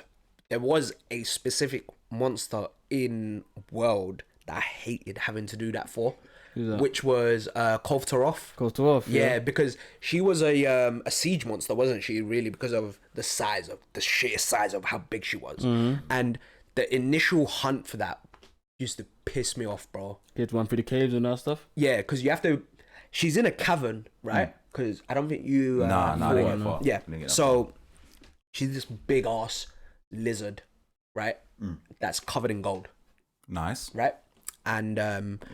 there was a specific monster in World that I hated having to do that for. Which was Kulve Taroth. Kulve Taroth. Yeah, because she was a siege monster, wasn't she? Really, because of the sheer size of how big she was, and the initial hunt for that used to piss me off, bro. You had to run through the caves and that stuff. Yeah, because you have to. She's in a cavern, right? Because I don't think you. No. Yeah. So she's this big ass lizard, right? That's covered in gold. Nice. Right. And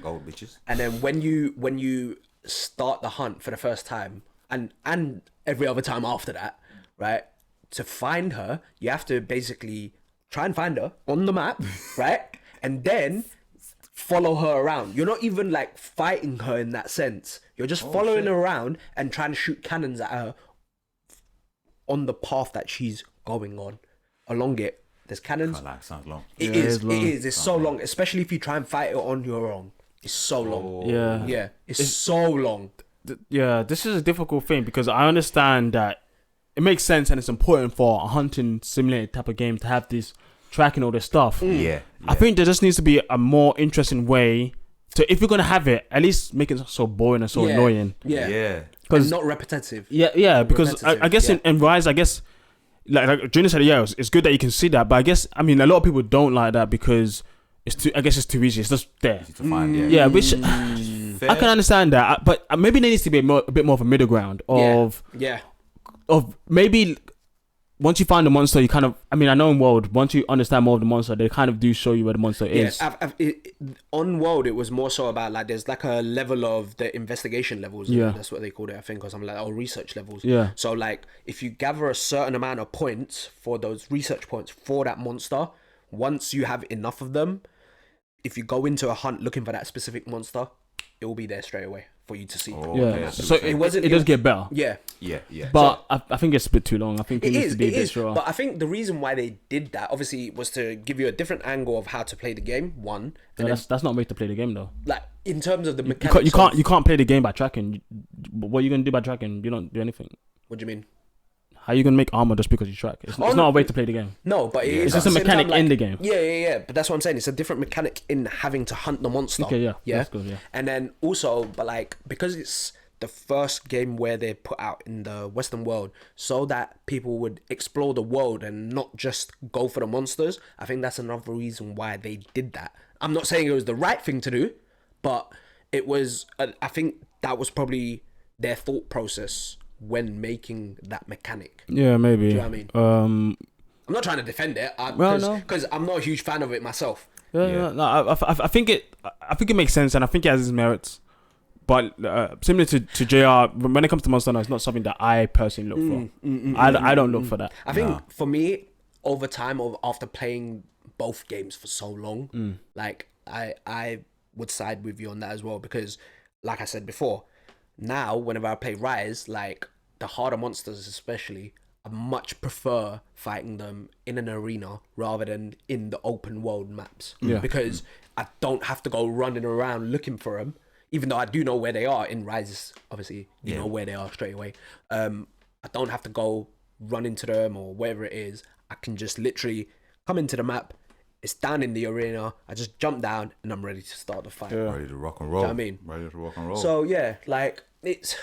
gold bitches. And then when you start the hunt for the first time and every other time after that, right? To find her, you have to basically try and find her on the map, right? And then follow her around. You're not even like fighting her in that sense. You're just following her around and trying to shoot cannons at her on the path that she's going on. Along it. There's cannons. Sounds long. It is. It's so long, especially if you try and fight it on your own. It's so long. Yeah. It's so long. This is a difficult thing because I understand that it makes sense and it's important for a hunting simulator type of game to have this tracking all this stuff. Yeah. I think there just needs to be a more interesting way to, if you're gonna have it, at least make it so boring and so annoying. Yeah. Because not repetitive. Yeah. Because I guess in Rise, I guess. Like Junior said, it's good that you can see that, but I mean, a lot of people don't like that because it's too easy. It's just there. Easy to find, which I can understand that, but maybe there needs to be a bit more of a middle ground of maybe once you find the monster, you kind of, I mean, I know in World, once you understand more of the monster, they kind of do show you where the monster is. On World, it was more so about like there's like a level of the investigation levels. Yeah. That's what they called it, I think, or something like that, or research levels. Yeah. So like if you gather a certain amount of points for those research points for that monster, once you have enough of them, if you go into a hunt looking for that specific monster, it will be there straight away for you to see. So it does get better. Yeah. But I think it's a bit too long. I think it needs to be a bit shorter. But I think the reason why they did that, obviously, was to give you a different angle of how to play the game. One, and that's not a way to play the game though. Like in terms of the mechanics, you can't play the game by tracking. What are you gonna do by tracking? You don't do anything. What do you mean? How are you gonna make armor just because you track? It's not a way to play the game. No, but it's just a mechanic in the game. Yeah. But that's what I'm saying. It's a different mechanic in having to hunt the monster. Okay, yeah. That's good, yeah. And then also, but like because it's the first game where they put out in the Western world, so that people would explore the world and not just go for the monsters. I think that's another reason why they did that. I'm not saying it was the right thing to do, but it was. I think that was probably their thought process when making that mechanic. Yeah, maybe. Do you know what I mean? I'm not trying to defend it because I'm not a huge fan of it myself. I think it makes sense, and I think it has its merits. But similar to JR, when it comes to Monster Hunter, it's not something that I personally look for. I don't look for that. I think for me, over time, after playing both games for so long, like I would side with you on that as well, because like I said before, now whenever I play Rise, like the harder monsters especially, I much prefer fighting them in an arena rather than in the open world maps. Because I don't have to go running around looking for them, even though I do know where they are in Rise. Obviously, you know where they are straight away. I don't have to go run into them or wherever it is. I can just literally come into the map. It's down in the arena. I just jump down and I'm ready to start the fight. Ready to rock and roll. Do you know what I mean? Ready to rock and roll. So yeah, like it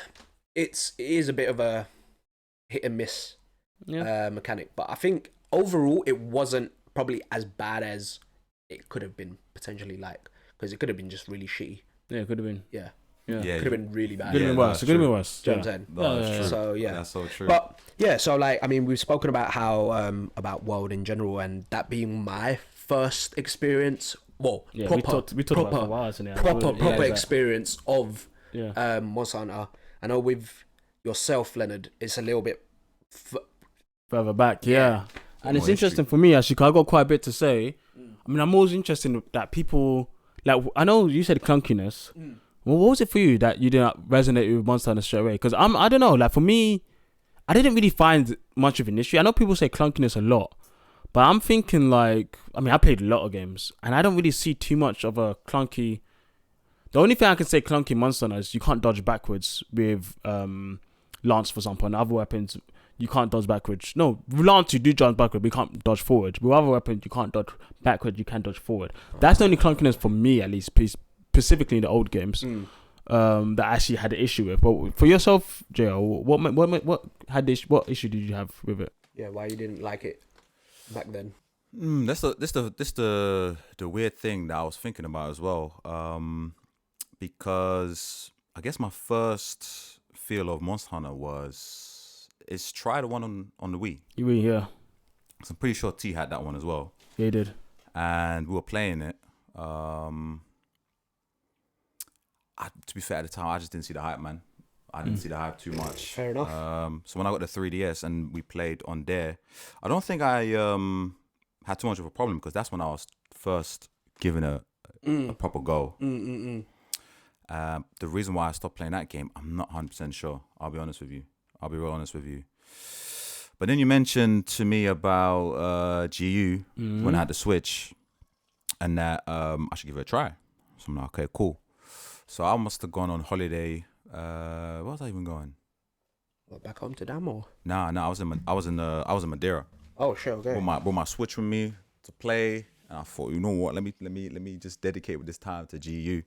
is a bit of a hit and miss mechanic, but I think overall it wasn't probably as bad as it could have been potentially, like, because it could have been just really shitty. Yeah, it could have been. Yeah. It could have been really bad. Could have been worse. It could have been worse. Do you know what I'm saying? No, that's true. So yeah, that's so true. But yeah, so like, I mean, we've spoken about how about World in general, and that being my first experience. Well, we talked about it for a while, isn't it? Proper experience of Monster Hunter. I know with yourself, Leonard, it's a little bit further back. Yeah. And it's interesting for me, actually, because I got quite a bit to say. I mean, I'm always interested in that people, like, I know you said clunkiness. Well, what was it for you that you didn't resonate with Monster Hunter straight away? Because I don't know, like, for me, I didn't really find much of an issue. I know people say clunkiness a lot, but I'm thinking, like, I mean, I played a lot of games, and I don't really see too much of a clunky. The only thing I can say clunky Monster Hunter is you can't dodge backwards with Lance, for example, and other weapons. You can't dodge backwards. No, with Lance, you do dodge backwards, but you can't dodge forward. With other weapons, you can't dodge backwards, you can dodge forward. That's the only clunkiness for me, at least, specifically in the old games, that I actually had an issue with. But for yourself, JL, what issue did you have with it? Yeah, why you didn't like it back then? That's the weird thing that I was thinking about as well. Because I guess my first feel of Monster Hunter is try the one on the Wii. Yeah. So I'm pretty sure T had that one as well. Yeah, he did. And we were playing it. To be fair, at the time, I just didn't see the hype, man. I didn't see the hype too much. Fair enough. So when I got the 3DS and we played on there, I don't think I had too much of a problem, because that's when I was first given a proper go. The reason why I stopped playing that game, I'm not 100% sure. I'll be honest with you. I'll be real honest with you. But then you mentioned to me about GU when I had the Switch, and that I should give it a try. So I'm like, okay, cool. So I must have gone on holiday. Where was I even going? What, back home to Dam or? Nah. I was in Madeira. Oh, sure. Okay. Brought my Switch with me to play, and I thought, you know what? Let me just dedicate this time to GU.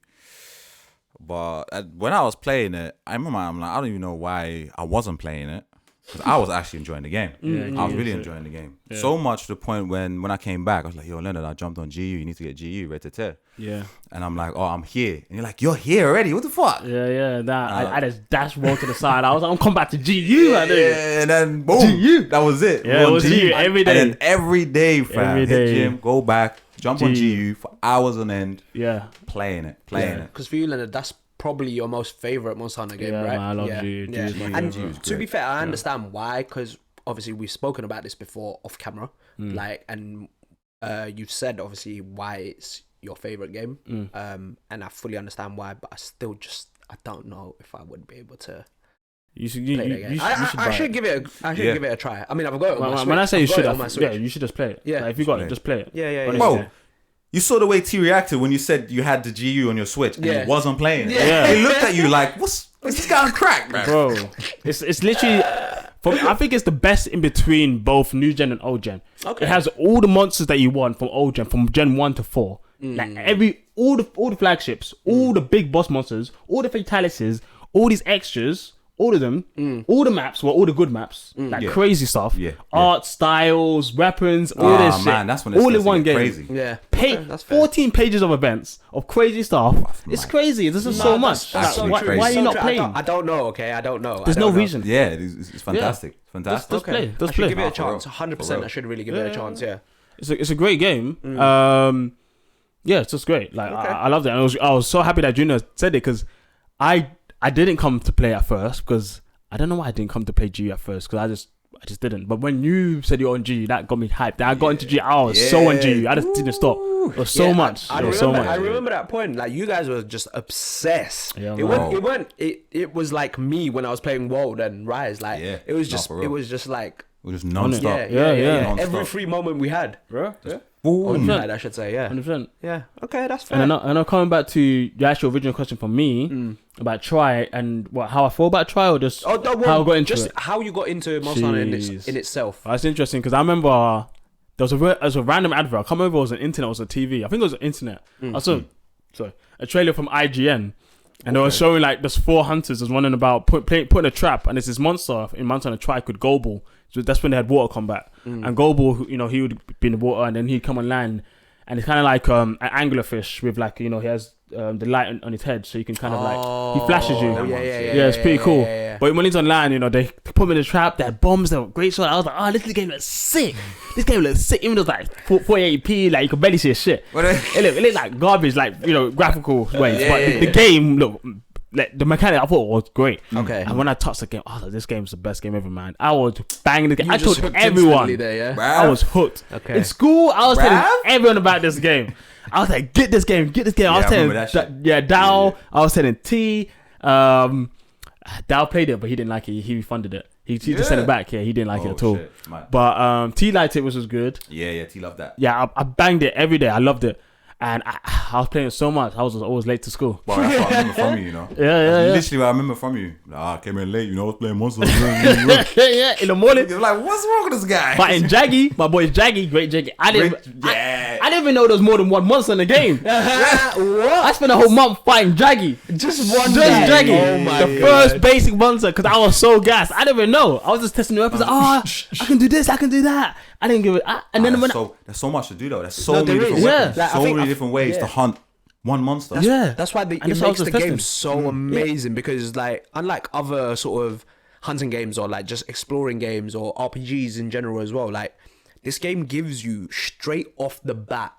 But when I was playing it, I'm like, I don't even know why I wasn't playing it. because I was actually enjoying the game. I was really GU, enjoying the game. Yeah. So much to the point when I came back, I was like, yo, Leonard, I jumped on GU. You need to get GU, ready to tear. Yeah. And I'm like, oh, I'm here. And you're like, you're here already? What the fuck? Yeah. I just dash roll to the side. I was like, I'm coming back to GU. And then boom, GU. that was it. Yeah, it was GU every day. And then every day, fam, Every hit day. gym, go back, jump on GU for hours on end, Yeah. playing it. Because for you, Leonard, that's probably your most favorite Monster Hunter game, Yeah, right? man, I love GU. Yeah. GU is my And favorite. to be fair, I understand why, because obviously we've spoken about this before off camera, and you've said obviously why it's your favorite game, and I fully understand why, but I don't know if I would be able to. You should I should give it a try. I mean, I've got it on my Switch. When I say you should, on my Switch. you should just play it. Yeah. Like, if you got it, just play it. Yeah. Honestly. Bro, you saw the way T reacted when you said you had the GU on your Switch and he wasn't playing it. Yeah. He looked at you like, what's this guy on crack, man? Bro, it's literally. I think it's the best in between both new gen and old gen. Okay. It has all the monsters that you want from old gen, from gen 1 to 4. Like all the flagships, all the big boss monsters, all the fatalities, all these extras, all of them, all the maps, all the good maps, like crazy stuff, art styles, weapons, all this shit, man, that's when all in one game. Crazy. Yeah. That's 14 pages of events of crazy stuff. It's crazy. This is so much. that's so true. Why are you not true. playing? I don't know. Okay, I don't know. There's no reason. Yeah, it's fantastic. Fantastic. Just play. I should give it a for real. chance. 100%. I should really give it a chance. Yeah. It's a great game. Yeah, it's just great. Like I loved it. And I was so happy that Junior said it, because I didn't come to play at first, because I don't know why I didn't come to play G at first, because I just didn't. But when you said you're on G, that got me hyped. Then I got into G. I was so on G. I just didn't stop. It was so much. I remember that point. Like, you guys were just obsessed. Yeah, it was like me when I was playing World and Rise. Like, it was just like We're just non-stop. Yeah. Non-stop. Every free moment we had. Bro. Boom. I should say, yeah. 100%. Yeah. Okay, that's fair. And I'm coming back to the actual original question from me about Try and how I feel about Try, or just how I got into it. How you got into Monster Hunter in Jeez. itself. That's interesting, because I remember there was a random advert. I can't remember if it was on internet or it was on TV. I think it was on internet. I saw a trailer from IGN. And they were showing like there's 4 hunters. There's one about putting a trap, and there's this monster in Monster Hunter Try called Gobble. So that's when they had water combat. And Gobble, he would be in the water, and then he'd come on land, and it's kind of like an anglerfish with like he has the light on his head, so you can kind of like he flashes you. Yeah, it's pretty cool. But when he's on land, they put him in the trap. They had bombs. They were great shot. I was like, this game looks sick. This game looks sick. Even though it's like 48p, like you could barely see a shit. It looked like garbage, like graphical ways. But the game looked. Like, the mechanic I thought was great. Okay. And when I touched the game, I was like, this game's the best game ever, man. I was banging the game. I told everyone. There, I was hooked. Okay. In school, I was telling everyone about this game. I was like, get this game. I was telling Dow. I was telling T. Dow played it, but he didn't like it. He refunded it. He just sent it back. Yeah, he didn't like it at all. But T liked it, which was good. Yeah, T loved that. Yeah, I banged it every day. I loved it. And I was playing it so much, I was always late to school. Well, that's what I remember from you, Yeah. Literally what I remember from you. Like, I came in late, I was playing Monster. Yeah, in the morning. You're like, what's wrong with this guy? Fighting Jaggy, my boy Jaggy, great Jaggy. I didn't even know there was more than one monster in the game. What? I spent a whole month fighting Jaggy. Just one Just Jaggy. Oh my the first basic monster, because I was so gassed. I didn't even know. I was just testing the weapons. I can do this, I can do that. I didn't give it. And then there's so much to do though. There's so many different weapons. Like, so many different ways to hunt one monster. That's why it makes the game so amazing, because like, unlike other sort of hunting games or like just exploring games or RPGs in general as well, like this game gives you straight off the bat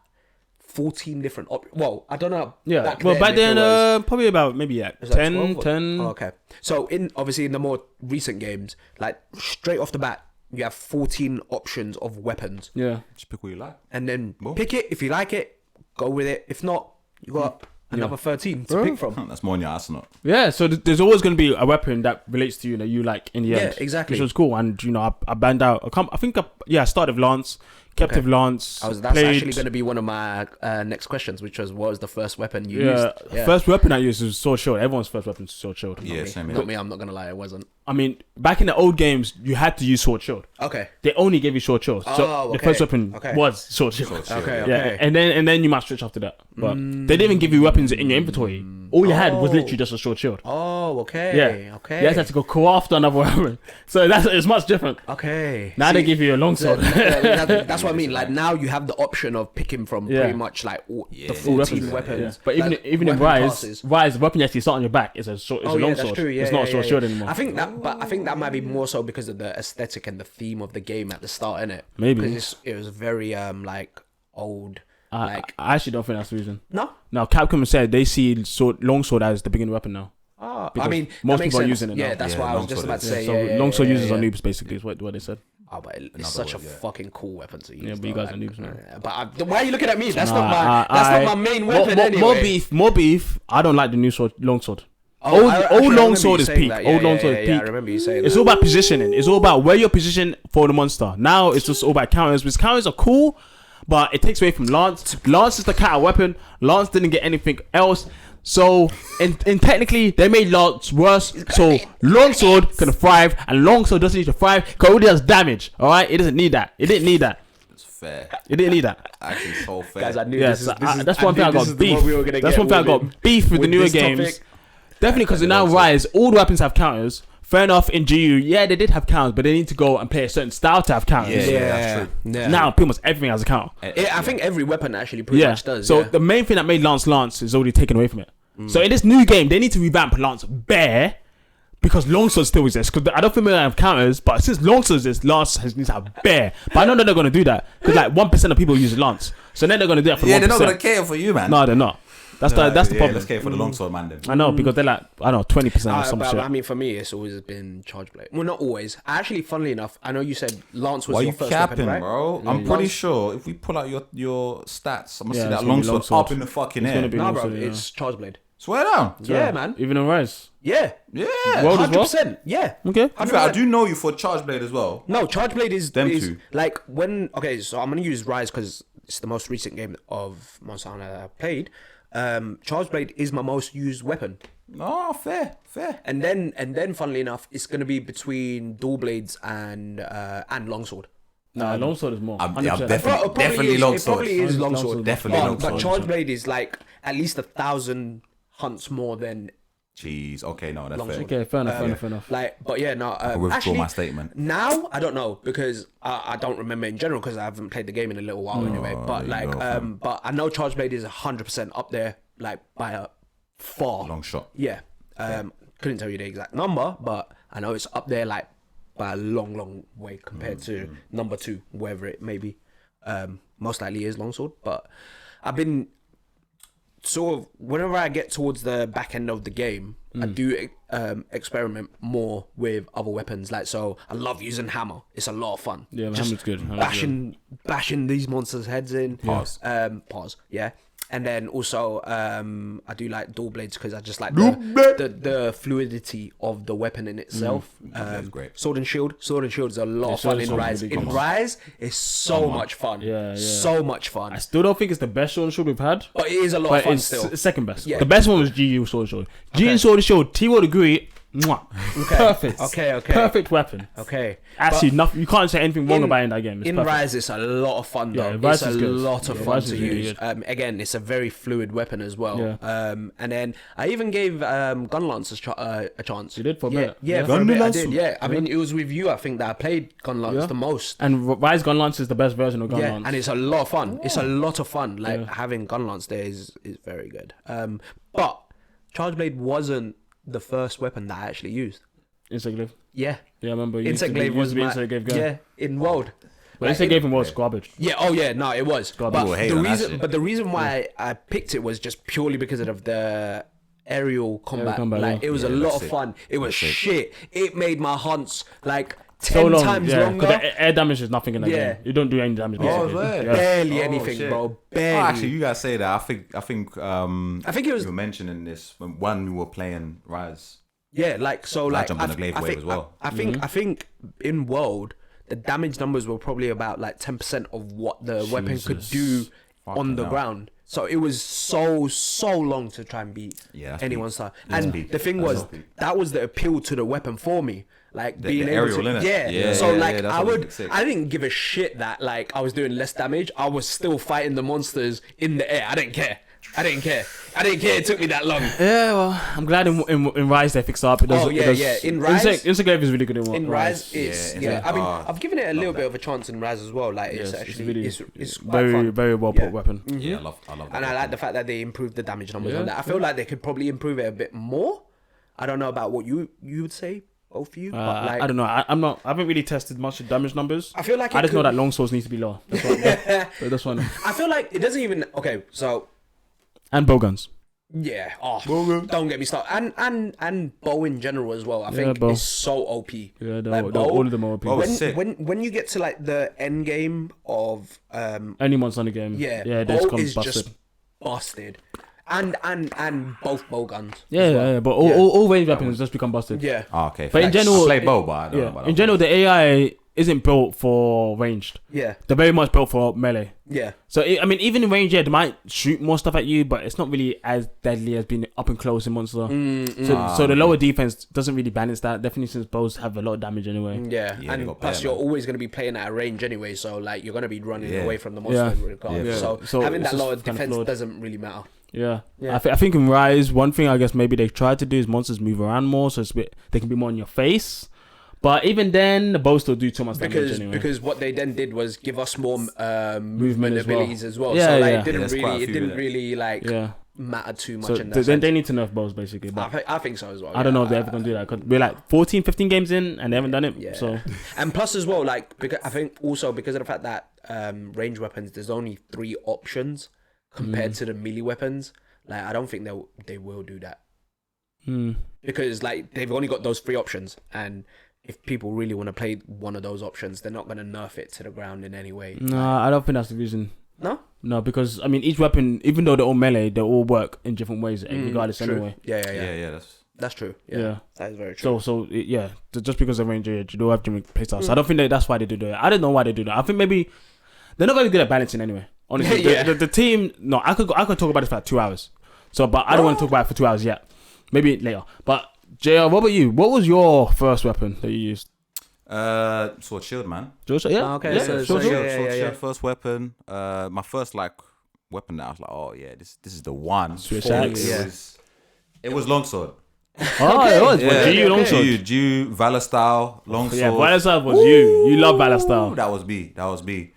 14 different well, I don't know. Yeah. Back then probably about maybe 10. Oh, okay. So in the more recent games, like straight off the bat, you have 14 options of weapons. Yeah. Just pick what you like. And then pick it. If you like it, go with it. If not, you got another 13 to pick from. That's more in your arsenal. Yeah, so there's always going to be a weapon that relates to you that you like in the end. Yeah, exactly. Which was cool. And, I banned out. I started with Lance. Kept with Lance. That's actually going to be one of my next questions, which was, what was the first weapon you used? Yeah. First weapon I used was Sword Shield. Everyone's first weapon is Sword Shield. Yeah, same here. Not me, I'm not going to lie, it wasn't. I mean, back in the old games, you had to use Sword Shield. Okay. They only gave you Sword Shield. So the first weapon was Sword Shield. Okay. Yeah, and then you might switch after that. But they didn't even give you weapons in your inventory. all you had was literally just a short shield. Oh, okay. Yeah. Okay. You had to go co after another weapon. So it's much different. Okay. Now they give you a longsword. That's what I mean. Like now you have the option of picking from pretty much like the 14 weapons. Yeah. But even in classes. Rise, the weapon you actually start on your back is a longsword. That's true. It's not a short shield anymore. I think that might be more so because of the aesthetic and the theme of the game at the start, innit? Maybe. Because it was very like old. I actually don't think that's the reason. No. Now Capcom said they see longsword as the beginning weapon now. I mean, most that makes people are sense. using it now. Yeah, that's what I was just about to say. So longsword users are noobs, basically, is what they said. Oh, but it's such a fucking cool weapon to use. Yeah, but you guys are noobs, man. But why are you looking at me? That's not my main weapon anyway. More beef. I don't like the new longsword. Old longsword is peak. Old longsword is peak. I remember you saying it's all about positioning. It's all about where you're positioned for the monster. Now it's just all about counters, which counters are cool, but it takes away from Lance. Lance is the counter weapon. Lance didn't get anything else. So, and technically, they made Lance worse. So, longsword can thrive, and longsword doesn't need to thrive because it already does damage. All right, it doesn't need that. It didn't need that. It's fair. It didn't need that. Actually, so fair. Guys, I knew that's one thing I got beef. That's one thing I got beef with the newer games. Definitely because now Rise, all the weapons have counters. Fair enough, in GU, yeah, they did have counters, but they need to go and play a certain style to have counters. Yeah, that's true. Yeah. Now, pretty much everything has a counter. I think every weapon actually pretty much does. So the main thing that made Lance is already taken away from it. So in this new game, they need to revamp Lance bare because longsword still exists. Because I don't think they have counters, but since longsword exists, Lance needs to have bare. But I know that they're going to do that because like 1% of people use Lance. So then they're going to do that for 1%. They're not going to care for you, man. No, they're not. That's the problem. Let's care for the longsword man then. I know because they're like 20% or some shit. I mean, for me, it's always been charge blade. Well, not always. Actually, funnily enough, I know you said Lance was Why your you first capping, weapon, right? bro? I'm pretty sure if we pull out your stats, I'm gonna see that longsword up in the fucking air. be Nah, bro, longsword, it's charge blade. Swear down. Yeah, man. Even in Rise. Yeah. World as well? 100%. Yeah. Okay. I do know you for charge blade as well. No, charge blade is Them two. like when. Okay, so I'm gonna use Rise because it's the most recent game of Monster Hunter that I've played. Charge blade is my most used weapon. Oh, fair. And then, funnily enough, it's gonna be between dual blades and longsword. No, longsword is more. Definitely longsword. It probably is longsword. Definitely longsword. But charge blade is like at least 1,000 hunts more than. Jeez. Okay, no, that's Longsword. fair. Okay, fair enough. Like, but yeah, no. I withdraw actually, my statement. Now I don't know because I don't remember in general because I haven't played the game in a little while anyway. But like, but I know charge blade is 100% up there, like by a far Long shot. Yeah. Couldn't tell you the exact number, but I know it's up there like by a long way compared to number 2, wherever it may be. Most likely is longsword, but I've been sort of whenever I get towards the back end of the game, I do experiment more with other weapons. Like, so I love using hammer. It's a lot of fun. Yeah, hammer's good. Bashing these monsters' heads in. Pause. Pause. Yeah. And then also, I do like dual blades because I just like the fluidity of the weapon in itself. That's great. Sword and shield is a lot of fun in Rise. In Rise, it's so much fun. Yeah. So much fun. I still don't think it's the best sword and shield we've had. But it is a lot of fun still. It's second best. Yeah. The best one was GU sword and shield. GU sword and shield, T would agree. Mwah. Okay. Perfect. Okay. Perfect weapon. Okay. Actually, nothing. You can't say anything wrong about it in that game. It's in perfect. Rise, it's a lot of fun though. Yeah, it's a good. lot of fun Rise to is really use. good. Again, it's a very fluid weapon as well. Yeah. And then I even gave Gunlance a chance. You did for a bit? Yeah, for a bit I did. Yeah, I mean it was with you. I think that I played Gunlance the most. And Rise Gunlance is the best version of Gunlance. Yeah, and it's a lot of fun. It's a lot of fun. Like having Gunlance there is very good. But Charge Blade wasn't the first weapon that I actually used. Insect Glaive. Yeah. Yeah, I remember. Insect Glaive was my Insect Glaive guy. yeah in World. But Insect Glaive was garbage. Yeah. Oh yeah. No, it was. God, but hate on that shit. the reason why I picked it was just purely because of the aerial combat. Like it was a lot of fun. It was shit. It made my hunts like 10 times longer. The air damage is nothing in that game. You don't do any damage. Barely anything, bro. Barely. Actually, you guys say that. I think it was. You were mentioning this when we were playing Rise. Yeah, like so, like jumped on the Glaive wave as well. I think in World the damage numbers were probably about like 10% of what the weapon could do on the ground. So it was so long to try and beat anyone's style. And the thing was, that was the appeal to the weapon for me. Like being able aerial, to, innit? So like I didn't give a shit that like I was doing less damage. I was still fighting the monsters in the air. I didn't care. I didn't care. It took me that long. Yeah, well, I'm glad in Rise they fixed it up. It does, In Rise, Glaive is really good in Rise. I mean, Oh, I've given it a little bit of a chance in Rise as well. Like it's actually really, it's quite very fun. very well put weapon. Yeah, I love that. And I like the fact that they improved the damage numbers on that. I feel like they could probably improve it a bit more. I don't know about what you would say, both of you. But like, I don't know. I haven't really tested much of damage numbers. I feel like I just know that longswords need to be lower. That's one. I feel like it doesn't even. Okay, so And bowguns. yeah. Oh, don't get me started. And bow in general as well. I think bow. it's so OP. Yeah, Like, all of them are OP. Bow is sick. When you get to like the end game of Any monster in the game. yeah, they just bow come is busted. just busted. And both bow guns. Yeah, but all range weapons just become busted. Yeah. Oh, okay. But in general, I play bow, but I don't know about in general, the AI isn't built for ranged. Yeah. They're very much built for melee. Yeah. So I mean, even in range, they might shoot more stuff at you, but it's not really as deadly as being up and close in monster. So the lower defense doesn't really balance that. Definitely, since bows have a lot of damage anyway. Yeah, they and got plus better, you're man. always going to be playing at a range anyway, so like you're going to be running away from the monster Yeah. regardless. Yeah. So having it's that just lower kinda defense flawed. doesn't really matter. Yeah. Yeah. I think in Rise, one thing I guess maybe they tried to do is monsters move around more, so they can be more in your face. But even then, the bows still do too much damage anyway. Because what they then did was give us more Movement as well. abilities as well. Yeah, so like yeah. it didn't there's quite a really, few with it. Yeah. matter too much So in that then sense. they need to nerf bows basically. But I think so as well. I don't know if they're ever gonna do that. Cause we're like 14, 15 games in and they haven't done it. Yeah. So And plus as well, like because I think also because of the fact that range weapons, there's only 3 options compared to the melee weapons. Like I don't think they will do that because like they've only got those 3 options, and if people really want to play one of those options, they're not going to nerf it to the ground in any way. no, I don't think that's the reason. No, because I mean each weapon, even though they're all melee, they all work in different ways regardless true. anyway. Yeah. That's true. Yeah, that is very true. So just because of range, you don't have different playstyles. So I don't think that's why they do that. I don't know why they do that. I think maybe they're not very good at balancing anyway. Honestly, the team. No, I could talk about this for like 2 hours. So, but I don't want to talk about it for 2 hours yet. Maybe later. But JR, what about you? What was your first weapon that you used? Sword shield, man. Joshua? Yeah. Oh, okay, Yeah. so- Sword so shield. yeah. Sword shield, first weapon. My first like weapon that I was like, oh yeah, this is the one. Switch For me, axe. It was longsword. Oh, it was. Yeah. G, Longsword. G, Valor style, longsword. Yeah, Valstrax was you. You love Valstrax. That was me.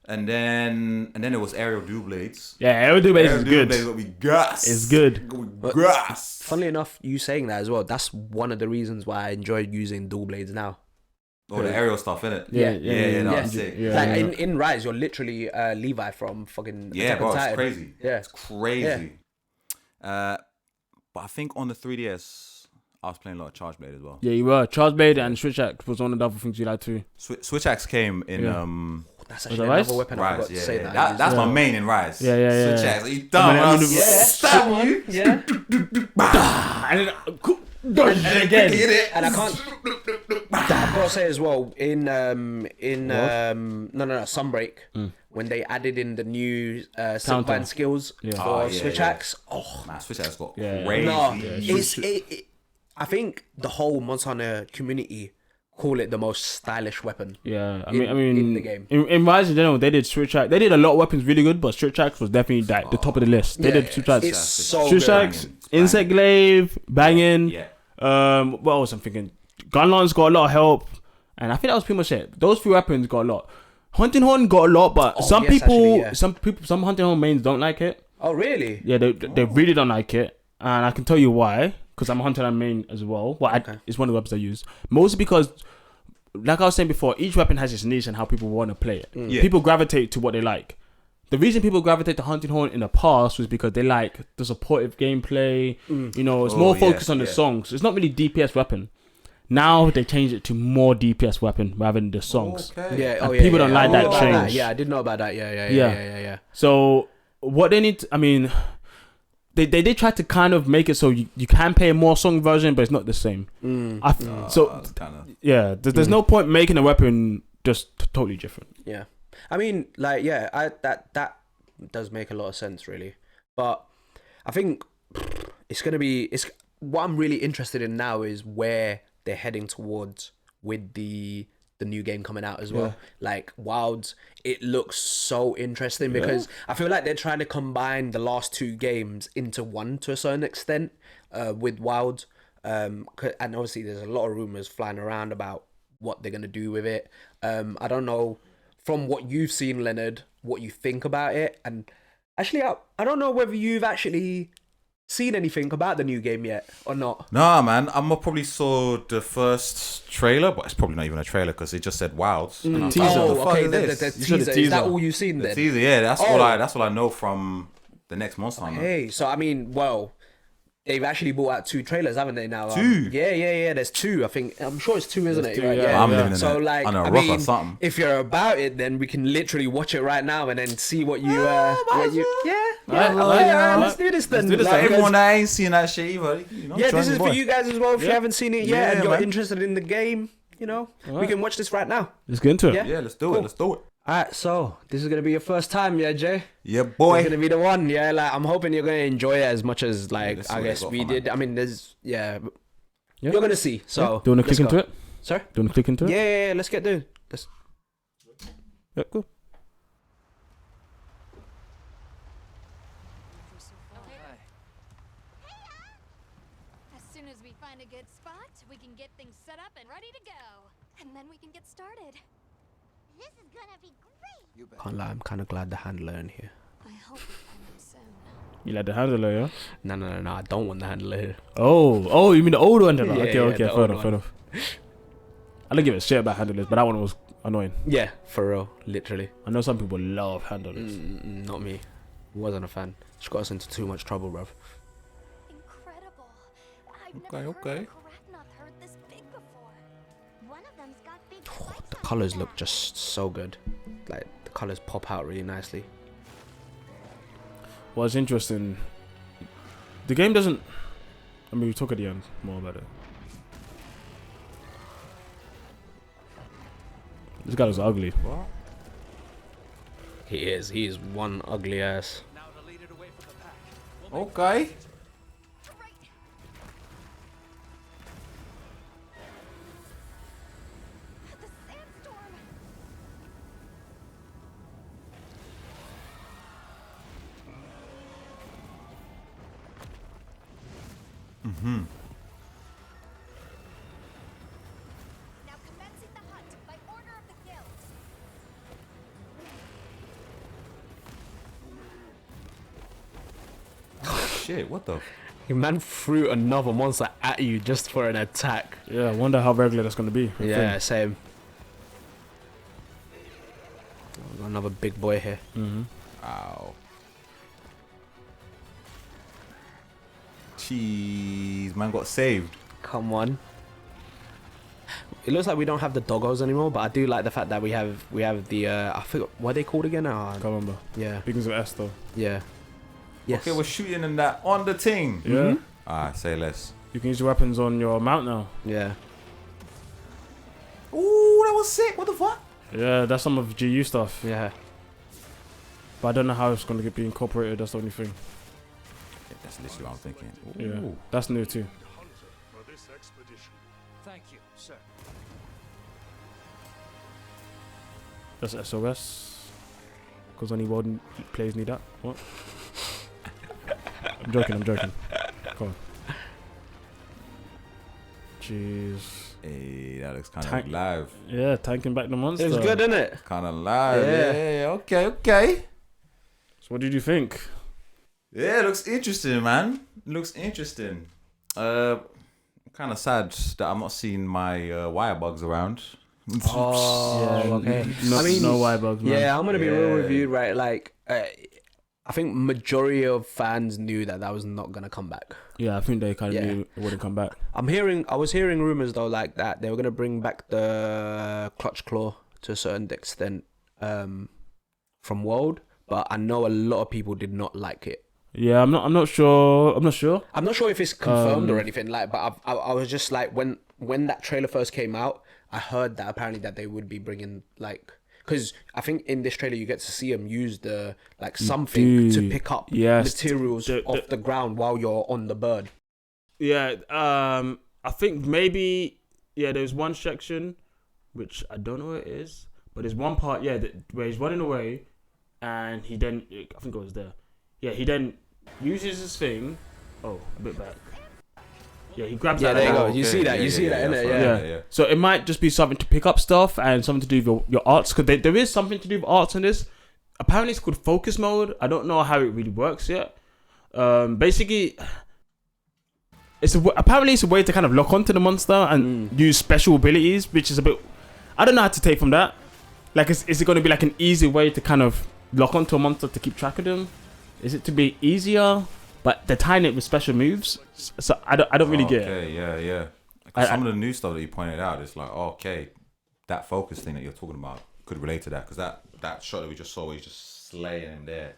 And then it was aerial dual blades. Yeah, Aerial Dual Blades is good. Blades got me gas. It's good. Gas. Funnily enough, you saying that as well, that's one of the reasons why I enjoy using dual blades now. Oh, the aerial stuff, innit? Yeah. That was sick. Yeah. Like in Rise, you're literally Levi from fucking Yeah, Attack bro, on it's Titan. crazy. Yeah. It's crazy. But I think on the 3DS, I was playing a lot of Charge Blade as well. Yeah, you were. Charge Blade and Switch Axe was one of the other things you liked too. Switch Axe came in That's Was actually that Rise? another weapon I forgot Rise. to Yeah, say yeah. that. That's my main in Rise. Yeah. Switch Axe. You dumb. I mean, Stab you. Yeah. And then again. Hit it. And I can't. I've got to say as well in Sunbreak when they added in the new Silkband skills for Switch Axe. Oh Man, Switch Axe got Yeah. crazy. no, I think the whole Monster Hunter community call it the most stylish weapon. Yeah, I in mean, the game. in Rise in general, they did Switch Axe. They did a lot of weepons really good, but Switch Axe was definitely like the top of the list. They did Switch Axe, It's so Switch good. Axe, Insect Glaive, banging. Yeah. What else I'm thinking? Gunlance got a lot of help, and I think that was pretty much it. Those 3 weapons got a lot. Hunting Horn got a lot, but some Hunting Horn mains don't like it. Oh really? Yeah, they really don't like it, and I can tell you why. Because I'm a Hunting Horn main as well. It's one of the weapons I use. Mostly because, like I was saying before, each weapon has its niche and how people want to play it. Yeah. People gravitate to what they like. The reason people gravitate to Hunting Horn in the past was because they like the supportive gameplay. You know, it's more focused on the songs. It's not really DPS weapon. Now they changed it to more DPS weapon rather than the songs. Yeah. And people don't like that about change. Yeah, I did know about that. Yeah. So what they need, I mean, they did try to kind of make it so you can play a more song version, but it's not the same. There's no point making a weapon just totally different. Yeah, I mean, like, that does make a lot of sense, really. But I think it's what I'm really interested in now is where they're heading towards with the the new game coming out as well. Like Wilds, it looks so interesting because I feel like they're trying to combine the last 2 games into one to a certain extent with Wilds. And obviously there's a lot of rumors flying around about what they're going to do with it. I don't know, from what you've seen, Leonard, what you think about it. And actually, I don't know whether you've actually seen anything about the new game yet or not. Nah, man. I probably saw the first trailer, but it's probably not even a trailer because it just said Wilds. Teaser. The teaser. Is that all you've seen then? The teaser, yeah. That's all I know from the next Monster Hunter. Hey, so I mean, well, they've actually brought out 2 trailers, haven't they now? 2? Yeah. There's 2. I think I'm sure it's 2, isn't it? 2, Right? yeah. I'm living in so it, like, on a I rock mean, or something. if you're about it, then we can literally watch it right now and then see what you let's do this then. Like, everyone that ain't seen that shit either. This is for you guys as well. If you haven't seen it yet and you're interested in the game, we can watch this right now. Let's get into it. Yeah, let's do it. Let's do it. Alright, so this is gonna be your first time, yeah, Jay? Yeah, boy. It's gonna be the one, yeah. Like, I'm hoping you're gonna enjoy it as much as I guess we did. Man. I mean, you're gonna see. So, do you want to click into it? Sorry? Do you want to click into it? Yeah. Let's get there. Yeah, cool. As soon as we find a good spot, we can get things set up and ready to go. And then we can get started. This is gonna be great. Can't lie, I'm kind of glad the handler in here. I hope we find them soon. You like the handler, yeah? No, I don't want the handler here. Oh, you mean the old one? Yeah, Okay, the fair old enough. I don't give a shit about handlers, but that one was annoying. Yeah, for real, literally. I know some people love handlers. Not me. Wasn't a fan. She got us into too much trouble, bruv. Incredible. I've Okay, never okay. heard of a Karatnoth herd this big before. One of them's got big The spikes on colors his look back. just so good. Like, the colors pop out really nicely. What's interesting, the game doesn't. I mean, we talk at the end more about it. This guy looks ugly. What? He is one ugly ass. Okay. The sandstorm. Now commencing the hunt by order of the guild. Shit, what the? Your man threw another monster at you just for an attack. Yeah, I wonder how regular that's gonna be. Yeah, same. Got another big boy here. Ow. Jeez, man got saved. Come on. It looks like we don't have the doggos anymore, but I do like the fact that we have the I forgot what they called again. Can't remember. Yeah, Begins with S though. yeah. Yes. Okay, we're shooting in that on the ting. Yeah. Say less. You can use your weapons on your mount now. Yeah. Ooh, that was sick. What the fuck? Yeah, that's some of GU stuff. Yeah. But I don't know how it's gonna be incorporated. That's the only thing. Yeah, that's literally what I'm thinking. Yeah, Ooh. that's new too. For this expedition. Thank you, sir. That's SOS. Because only world players need that. What? I'm joking. Come on. Jeez. Hey, that looks kind Tank- of live. Yeah, tanking back the monster. It was good, isn't it? Kind of live. Yeah. Yeah. Okay. So what did you think? Yeah, it looks interesting, man. Looks interesting. Kind of sad that I'm not seeing my wire bugs around. Oh, Yeah, okay. No, I mean, no wire bugs, man. Yeah, I'm gonna be real with Yeah. you, right? Like, I think majority of fans knew that was not gonna come back. Yeah, I think they kind of Yeah. knew it wouldn't come back. I was hearing rumors though, like that they were gonna bring back the clutch claw to a certain extent, from World, but I know a lot of people did not like it. Yeah, I'm not sure. I'm not sure if it's confirmed or anything. Like, but I was just like, when that trailer first came out, I heard that apparently that they would be bringing like, because I think in this trailer you get to see them use the like something to pick up materials off the ground while you're on the bird. Yeah, I think maybe there's one section which I don't know what it is, but there's one part, where he's running away, and he then, I think it was there. Yeah, he then uses his thing. Oh, a bit back. Yeah, he grabs that. there you go. okay. You see that? You see that, innit? Yeah. Yeah. So it might just be something to pick up stuff and something to do with your arts, because there is something to do with arts in this. Apparently, it's called focus mode. I don't know how it really works yet. Basically, apparently it's a way to kind of lock onto the monster and use special abilities, which is a bit. I don't know how to take from that. Like, is it going to be like an easy way to kind of lock onto a monster to keep track of them? Is it to be easier? But they're tying it with special moves, so I don't really get it. Okay, yeah. Some of the new stuff that you pointed out, it's like, okay, that focus thing that you're talking about could relate to that, because that shot that we just saw where he's just slaying him there,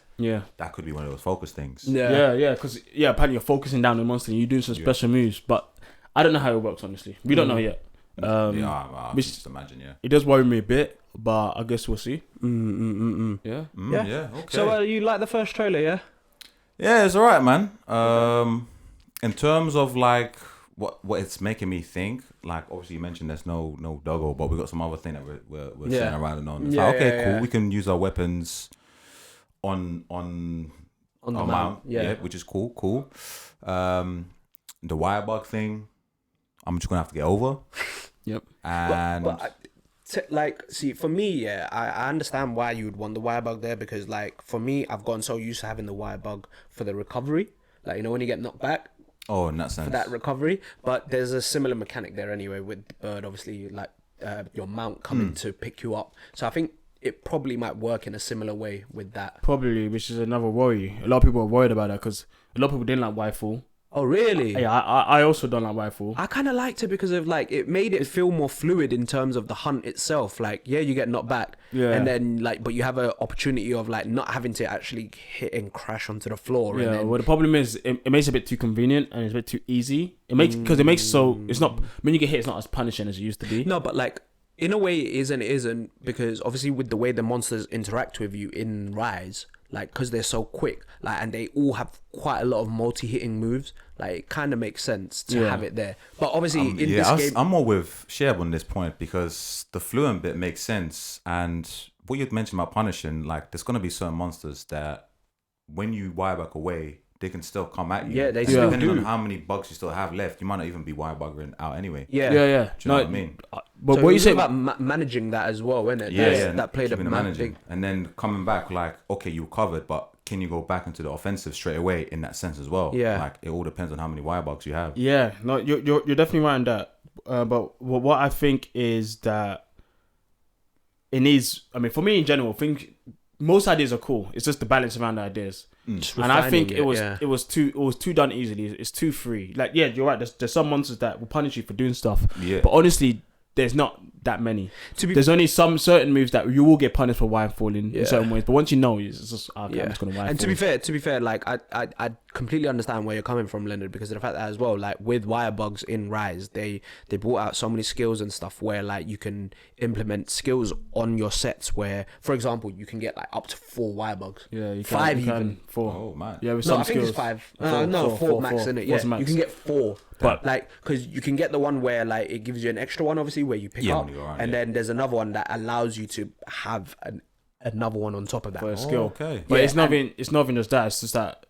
that could be one of those focus things. Yeah, because apparently you're focusing down the monster and you're doing some special moves, but I don't know how it works, honestly. We don't know yet. I just imagine, It does worry me a bit, but I guess we'll see. Yeah, okay. So you like the first trailer, yeah? Yeah, it's alright, man. In terms of like what it's making me think, like obviously you mentioned there's no doggo, but we got some other thing that we're saying around and on. It's like, okay, cool. We can use our weapons on our mount, which is cool. The wire bug thing, I'm just gonna have to get over. Yep. And see, for me, I understand why you would want the wire bug there, because like for me, I've gotten so used to having the wire bug for the recovery, like, you know, when you get knocked back. Oh, in that sense. For that recovery, but there's a similar mechanic there anyway with the bird, obviously, like your mount coming to pick you up. So I think it probably might work in a similar way with that. Probably, which is another worry. A lot of people are worried about that because a lot of people didn't like Waifu. Oh, really? Yeah, I also don't like Waifu. I kind of liked it because of like it made it feel more fluid in terms of the hunt itself. Like, yeah, you get knocked back, and then like, but you have an opportunity of like not having to actually hit and crash onto the floor. Yeah. And then, well, the problem is it makes it a bit too convenient and it's a bit too easy. It makes it's not when you get hit, it's not as punishing as it used to be. No, but like in a way it is and it isn't, because obviously with the way the monsters interact with you in Rise, like because they're so quick, like, and they all have quite a lot of multi-hitting moves, like it kind of makes sense to have it there. But obviously in this game, I'm more with Sheb on this point, because the fluent bit makes sense, and what you'd mentioned about punishing, like there's gonna be certain monsters that when you wire back away, they can still come at you. Yeah, they still depending do. on how many bugs you still have left, you might not even be wire buggering out anyway. Yeah. Do you know what I mean? But So what you say about managing that as well, isn't it? Yeah, That played a keeping the managing, and then coming back, like, okay, you recovered, but can you go back into the offensive straight away in that sense as well? Yeah. Like it all depends on how many wire bugs you have. Yeah, no, you're definitely right on that. But what I think is that it needs. I mean, for me in general, I think most ideas are cool. It's just the balance around the ideas. And I think it was too done easily. It's too free. Like, yeah, you're right. There's some monsters that will punish you for doing stuff. Yeah. But honestly, there's not that many. There's only some certain moves that you will get punished for wire falling in certain ways. But once you know, it's just okay, I'm just gonna wire. And to be fair, like I completely understand where you're coming from, Leonard, because of the fact that as well, like with wire bugs in Rise, they brought out so many skills and stuff where like you can implement skills on your sets where, for example, you can get like up to 4 wire bugs. Yeah, you can, 5 you can, even. 4. Oh man. Yeah, with No, some I think skills. it's 5. Four, 4 max in it. Yeah, max. you can get 4. But like, because you can get the one where like it gives you an extra one, obviously, where you pick up, when you go around, and then there's another one that allows you to have another one on top of that. for a skill. Okay. But Yeah, it's not even just that. It's just that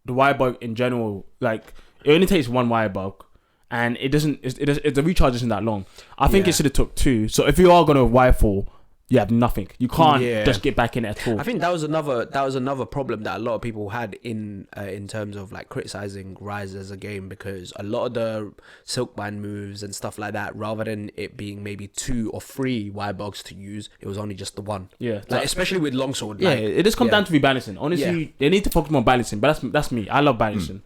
the wire bug in general, like it only takes 1 wire bug, and the recharge isn't that long. I think it should have took 2. So if you are gonna wire fall, you have nothing. You can't just get back in it at all. I think that was another problem that a lot of people had in terms of like criticizing Rise as a game, because a lot of the Silkbind moves and stuff like that, rather than it being maybe 2 or 3 wire bugs to use, it was only just the 1. Yeah, like especially with Longsword. Yeah, like, it just comes down to rebalancing. Honestly, they need to focus more on balancing. But that's me. I love balancing.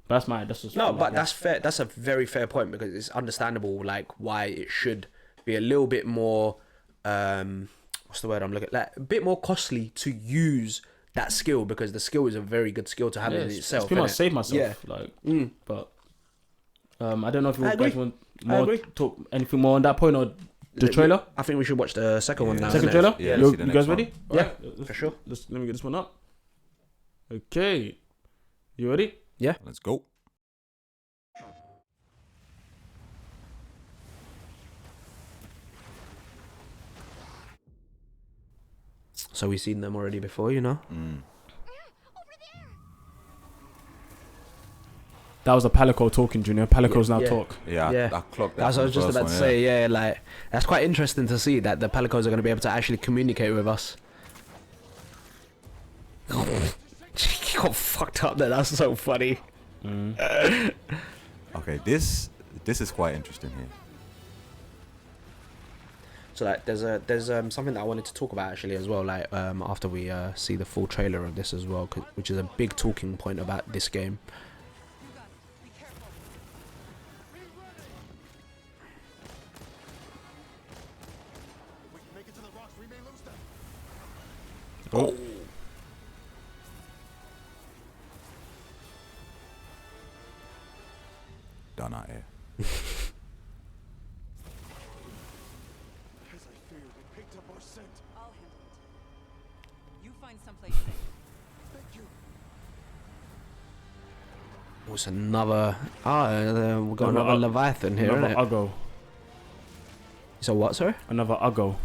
But that's just no, but that's fair. That's a very fair point, because it's understandable like why it should be a little bit more. What's the word I'm looking at? Like a bit more costly to use that skill, because the skill is a very good skill to have in itself. It's pretty much innit? save myself. Yeah. Like, but I don't know if you I guys agree. want talk anything more on that point or the trailer. I think we should watch the second one now. Second innit? trailer. Yeah, you let's see the guys next ready? one. Yeah, Alright, for sure. Let me get this one up. Okay, you ready? Yeah. Let's go. So we've seen them already before, you know. That was a Palico talking, Junior. Palico's now Yeah. talk. Yeah, Yeah. I clocked that. That's what I was from just the about to first one, say. Yeah, like that's quite interesting to see that the Palicos are going to be able to actually communicate with us. He got fucked up there. That's so funny. Okay, this is quite interesting here. So like, there's something that I wanted to talk about actually as well. Like after we see the full trailer of this as well, which is a big talking point about this game. Oh. Done out here. As I feared, it picked up our scent. I'll handle it. You find someplace safe. Thank you. What's another? We've got Another another Leviathan here, Another isn't it? Uggo. So what, sir? Another Uggo.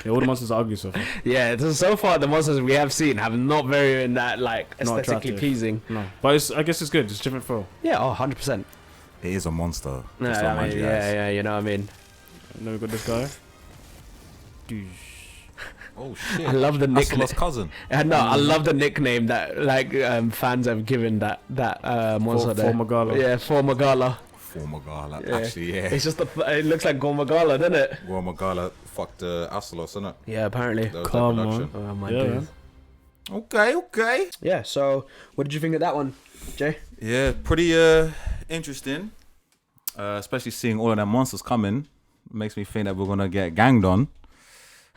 Yeah, all the monsters are ugly so far. Yeah, so far the monsters we have seen have not very in that like Not aesthetically attractive. pleasing. No, but I guess it's good. It's different feel. Yeah, 100%. It is a monster. No, Just to I remind mean, you guys. yeah, you know what I mean. And then we got this guy. Oh shit! I love the nickname. Asolo's cousin. No, I love the nickname that like fans have given that monster there. For Magala. Yeah, for Magala. Formagala. Yeah. Actually, yeah. It's just it looks like Gormagala, doesn't it? Formagala fucked Asolos, innit? Yeah, apparently. That was Come their on. production. Oh my Yeah, days. man. Okay. Yeah. So, what did you think of that one, Jay? Yeah, pretty interesting. Especially seeing all of them monsters coming makes me think that we're gonna get ganged on.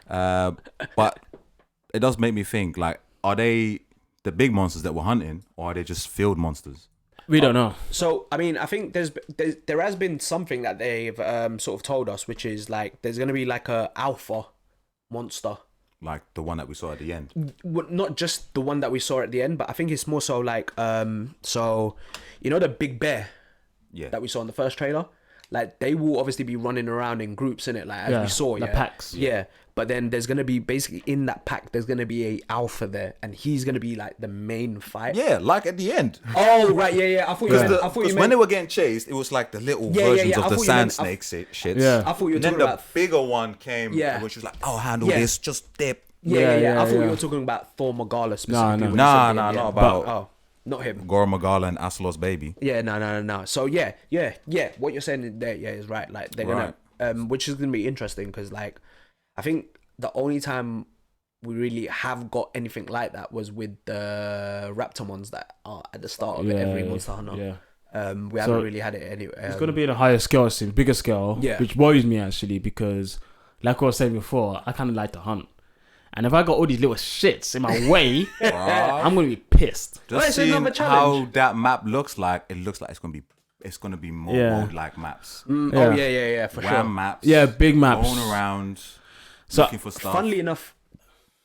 But it does make me think, like, are they the big monsters that we're hunting, or are they just field monsters? We don't know. So, I mean, I think there has been something that they've sort of told us, which is like there's gonna be like a alpha monster. Like the one that we saw at the end. Not just the one that we saw at the end, but I think it's more so like so you know the big bear Yeah. that we saw in the first trailer, like they will obviously be running around in groups in it, like as we saw, the yeah, packs. yeah. But then there's gonna be basically in that pack, there's gonna be a alpha there, and he's gonna be like the main fight. Yeah, like at the end. Oh right, yeah. I thought you meant. I thought you Because meant. when they were getting chased, it was like the little Yeah, versions yeah, I of the thought you sand meant- snake shits. Yeah. I thought you were And then talking the about. bigger one came, Yeah. which was like, "I'll handle Yeah. this, just dip." Yeah. I thought yeah. you were talking about Thor Magala specifically. No. when you said Nah, him, yeah. not about Oh, not him. Goro Magala and Asolos baby. Yeah, no. So yeah. What you're saying there, yeah, is right. Like they're gonna, which is gonna be interesting because like, I think the only time we really have got anything like that was with the Raptormons that are at the start of every Monster Hunter. Yeah. We haven't really had it anyway. It's going to be in a higher scale, scene, bigger scale, Yeah. which worries me actually because, like I was saying before, I kind of like to hunt. And if I got all these little shits in my way, I'm going to be pissed. Well, Just it's seeing another how challenge. that map looks like, it looks like it's gonna be more Yeah. world-like maps. Oh yeah, for Wham sure. maps. Yeah, big maps. Going around, So, looking for stuff. Funnily enough,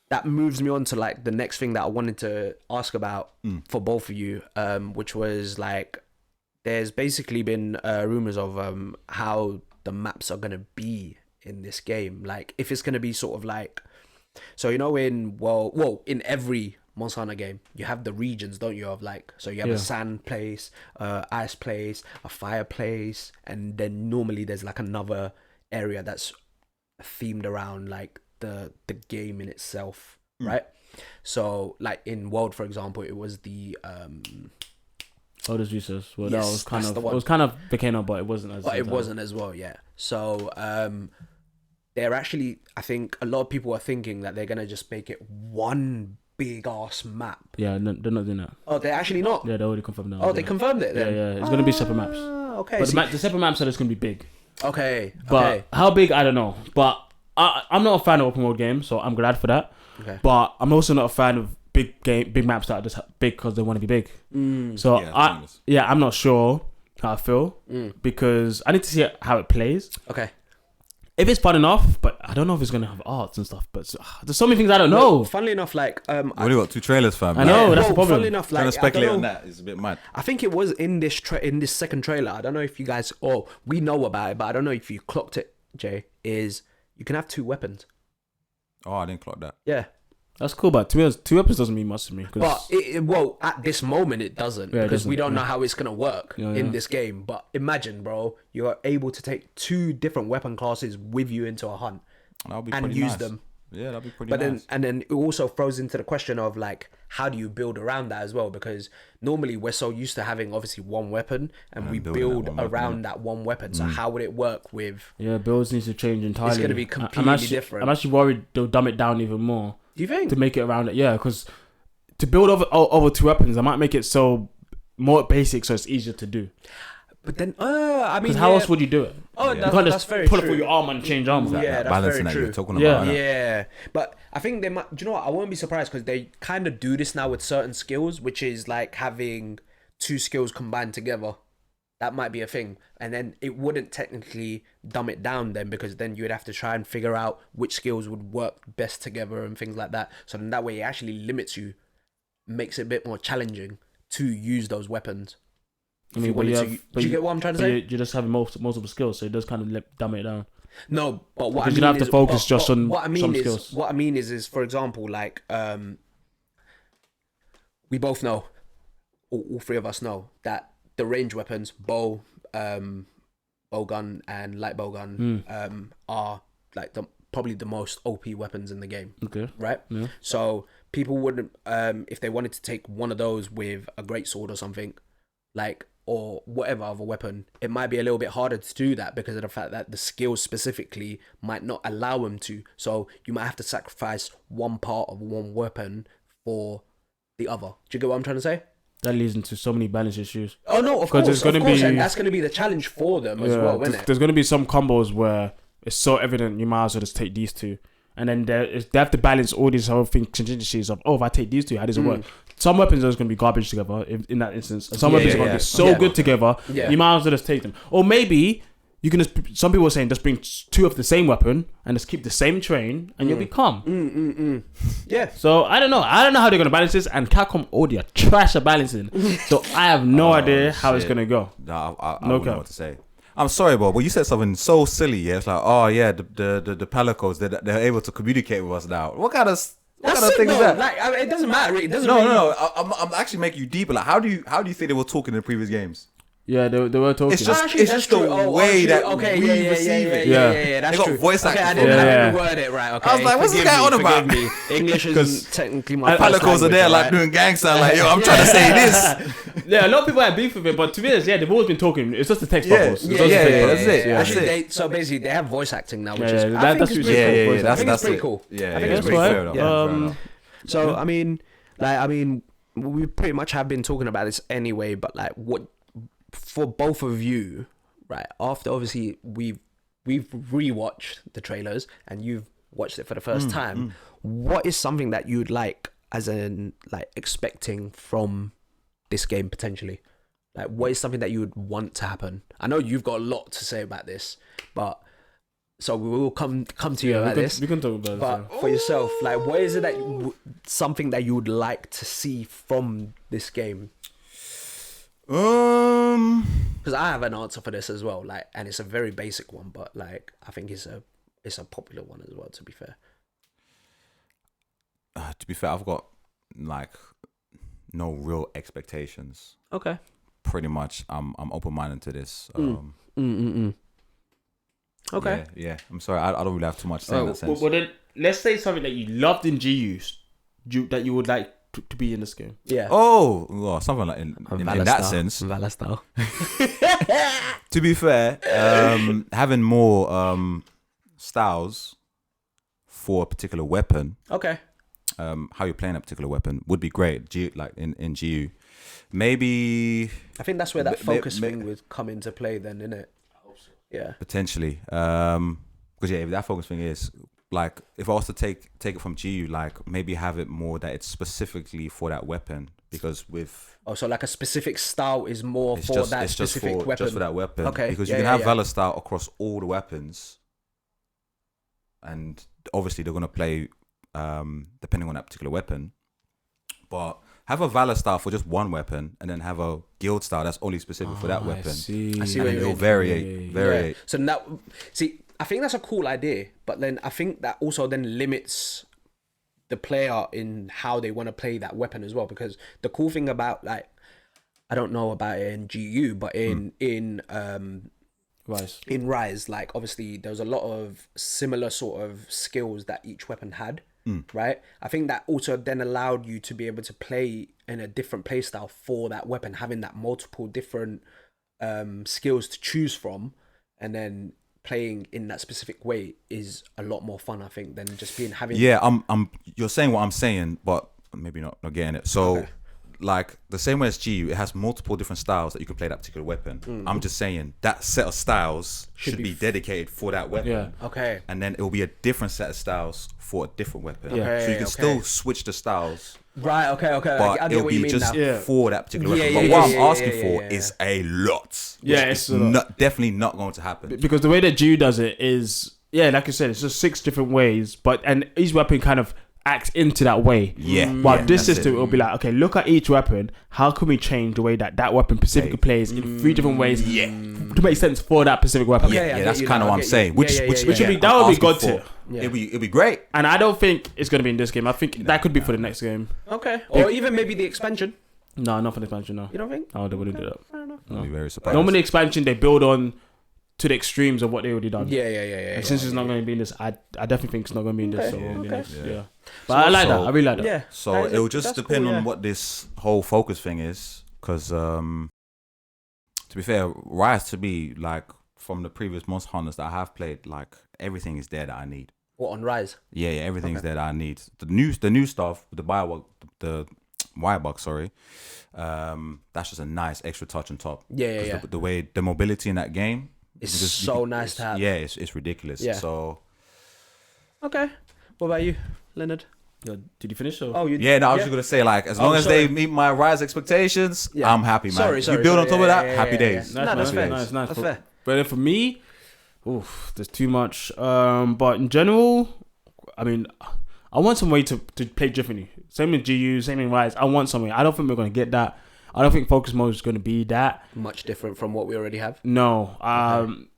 that moves me on to like the next thing that I wanted to ask about for both of you, which was like, there's basically been rumors of how the maps are gonna be in this game. Like, if it's gonna be sort of like, so you know, in every Monster Hunter game, you have the regions, don't you? Of like, so you have a sand place, ice place, a fire place, and then normally there's like another area that's themed around like the game in itself, right? So like in World, for example, it was the Elders Resource. Well, Yes, that was kind that's of, the it one. was kind of Volcano, but it wasn't as. but it wasn't as well, yeah. So they're actually, I think a lot of people are thinking that they're gonna just make it one big ass map. Yeah, no, they're not doing that. Oh, they're actually not. Yeah, they already confirmed now. Oh, they confirmed it then. Yeah, it's gonna be separate maps. Okay. But see- the separate maps are just gonna be big. okay. But Okay. how big, I don't know. But I'm not a fan of open world games, so I'm glad for that. Okay. But I'm also not a fan of big maps that are just big because they want to be big. So I'm not sure how I feel because I need to see how it plays. Okay. If it's fun enough, but I don't know if it's gonna have arts and stuff. But there's so many things I don't know. Funnily enough, like We only got 2 trailers, fam. I know, that's the problem. Funnily enough, like Trying to speculate I don't on know. that is a bit mad. I think it was in this second trailer. I don't know if you guys, or we know about it, but I don't know if you clocked it, Jay. Is you can have 2 weapons. Oh, I didn't clock that. Yeah. That's cool, but to be honest, 2 weapons doesn't mean much to me. But well, at this moment it doesn't, Yeah, it because we doesn't, don't know how it's gonna work Yeah, in yeah. this game. But imagine, bro, you're able to take 2 different weapon classes with you into a hunt That'll be and pretty use nice. them. Yeah, that'd be pretty But nice. then it also throws into the question of like, how do you build around that as well? Because normally we're so used to having obviously one weapon and we building that build one weapon, around yeah. that one weapon. So how would it work with? Yeah, builds needs to change entirely. It's gonna be I'm completely actually, different. I'm actually worried they'll dumb it down even more Do you think? to make it around it. Yeah, because to build over 2 weapons, I might make it so more basic, so it's easier to do. But then, I mean, Because how else would you do it? Oh, You that's, can't that's just very pull true. it for your arm and change arms. Yeah, that that's balancing very that true. you're talking Yeah. about. innit? Yeah, but I think they might. Do you know what? I won't be surprised because they kind of do this now with certain skills, which is like having 2 skills combined together. That might be a thing, and then it wouldn't technically dumb it down then, because then you would have to try and figure out which skills would work best together and things like that. So then that way it actually limits you, makes it a bit more challenging to use those weapons. I mean, but Do you get what I'm trying to say? You're just having multiple skills, so it does kind of dumb it down. No, but what Because I mean you don't have to is, focus just on what I mean some is, skills. What I mean is for example, like we both know, all 3 of us know that the range weapons, bow, bow gun, and light bow gun, are like probably the most OP weapons in the game. Okay. Right? Yeah. So people wouldn't, if they wanted to take one of those with a greatsword or something, like, or whatever other weapon, it might be a little bit harder to do that because of the fact that the skills specifically might not allow them to. So you might have to sacrifice one part of one weapon for the other. Do you get what I'm trying to say? That leads into so many balance issues. Oh no, of course, there's gonna and be- that's going to be the challenge for them as well, isn't it? There's going to be some combos where it's so evident you might as well just take these 2. And then they have to balance all these whole thing contingencies of, oh, if I take these 2, how does it work? Some weapons are just going to be garbage together in that instance. And some weapons are going to be so good together, you might as well just take them. Or maybe you can just, some people are saying just bring 2 of the same weapon and just keep the same train and you'll be calm. Yeah. So I don't know how they're going to balance this, and Capcom audio trash at balancing. So I have no idea how it's shit. going to go. No, I No wouldn't know cap. what to say. I'm sorry, bro, but you said something so silly. Yeah, it's like, oh yeah, the Palicos, they're able to communicate with us now. What kind of thing is that? Like, I mean, it doesn't matter. It doesn't. No, really... no, no. I'm actually making you deeper. Like, how do you think they were talking in the previous games? Yeah, they were talking. It's just Actually, it's that's just the true. way that okay, we yeah, receive it. Yeah. That's They got true. voice okay, I acting. didn't, Yeah, I yeah. didn't word it right. Okay, I was like, what's this guy on about? Me. English isn't technically my I- first Palicos are language, there like right? doing gangster. Like, yo, I'm trying to say this. Yeah, a lot of people have beef with it, but to be honest, yeah, they've always been talking. It's just the text Yeah, bubbles. It's yeah, just the yeah, text yeah, bubbles. that's it. Yeah. Actually, That's so basically, they have voice acting now, which Yeah, is yeah, I think that's it's really pretty cool. cool. Yeah, I think it's pretty it. cool. Yeah, I think yeah, it's That's pretty right. cool. fair Yeah. enough. So I mean, we pretty much have been talking about this anyway. But like, what for both of you, right? After obviously we've rewatched the trailers and you've watched it for the first time. What is something that you'd like, as in like expecting from this game potentially? Like, what is something that you would want to happen? I know you've got a lot to say about this, but so we will come to you about this. We can talk about But it. for yourself, like, what is it that something that you would like to see from this game? Because I have an answer for this as well, like, and it's a very basic one, but like, I think it's a popular one as well. To be fair, I've got like no real expectations. okay. Pretty much, I'm open minded to this. Okay. Yeah. I'm sorry, I don't really have too much to say in that sense. Well, then let's say something that you loved in GU that you would like to be in this game. Yeah. Oh, well, something like in that sense. Valor style. To be fair, having more styles for a particular weapon, Okay. how you're playing a particular weapon would be great. Like in GU, maybe I think that's where that May- focus may- thing would come into play, then, innit? Yeah. potentially, because if that focus thing is like, if I was to take it from GU, like maybe have it more that it's specifically for that weapon, because with Oh, so like a specific style is more it's for just that it's just specific for weapon. just for that weapon. Okay, Because yeah, you can yeah, have yeah. Valor style across all the weapons, and obviously they're gonna play depending on that particular weapon. But have a Valor style for just one weapon, and then have a guild style that's only specific for that weapon. I see I see And what then you it'll mean. variate. Yeah. So now, see, I think that's a cool idea, but then I think that also then limits the player in how they want to play that weapon as well. Because the cool thing about, like, I don't know about it in GU, but in Rise, like, obviously there was a lot of similar sort of skills that each weapon had, right? I think that also then allowed you to be able to play in a different play style for that weapon, having that multiple different skills to choose from, and then playing in that specific way is a lot more fun, I think, than just having. Yeah, you're saying what I'm saying, but maybe not getting it. So, like the same way as GU, it has multiple different styles that you can play that particular weapon. I'm just saying that set of styles should be dedicated for that weapon. Yeah. Okay. And then it will be a different set of styles for a different weapon. Yeah. So you can still switch the styles. Right. Okay. But I get it'll what you be mean just now. for that particular weapon. yeah, But what yeah, I'm asking yeah, for yeah. is a lot. Yeah, which it's is a lot. definitely not going to happen. Because the way that GU does it is, like I said, it's just 6 different ways, and each weapon kind of acts into that way. Yeah. While this that's system, it. it'll be like, okay, look at each weapon. How can we change the way that weapon specifically plays in 3 different ways to make sense for that specific weapon? Okay, Yeah, I that's get you kind of now, what I I'm get you. saying. Which Yeah, would yeah, be yeah. That would be asking good for. to. Yeah. It'd be great. And I don't think it's going to be in this game. I think that could be for the next game. Okay. Or even maybe the expansion. No, not for the expansion, no. You don't think? No, they wouldn't do that. I'll be very surprised. Normally, expansion, they build on to the extremes of what they already done. Yeah. And since it's not going to be in this, I definitely think it's not going to be in this. Okay, So, okay. next, Yeah. yeah. But I like that. So- I really like that. Yeah. So That is- it'll just that's depend cool, on yeah. what this whole focus thing is. Because to be fair, Rise to me, like from the previous Monster Hunters that I have played, like everything is there that I need. What, on Rise? Yeah, everything's there that I need. The new stuff with the Wirebug, sorry. That's just a nice extra touch on top. Yeah. 'Cause the way the mobility in that game It's you so nice to have. Yeah, it's ridiculous. Yeah. So Okay. What about you, Leonard? Did you finish? Or? Oh, you. yeah, no, I was just gonna say, like, as long as sorry. they meet my Rise expectations, Yeah. I'm happy, man. Sorry, you build on top of that, yeah, happy yeah, days. yeah. No, that's man. fair. Nice. That's fair. But then for me, there's too much. But in general, I mean, I want some way to play differently. Same in GU, same in Rise. I want something. I don't think we're gonna get that. I don't think focus mode is gonna be that. Much different from what we already have. No,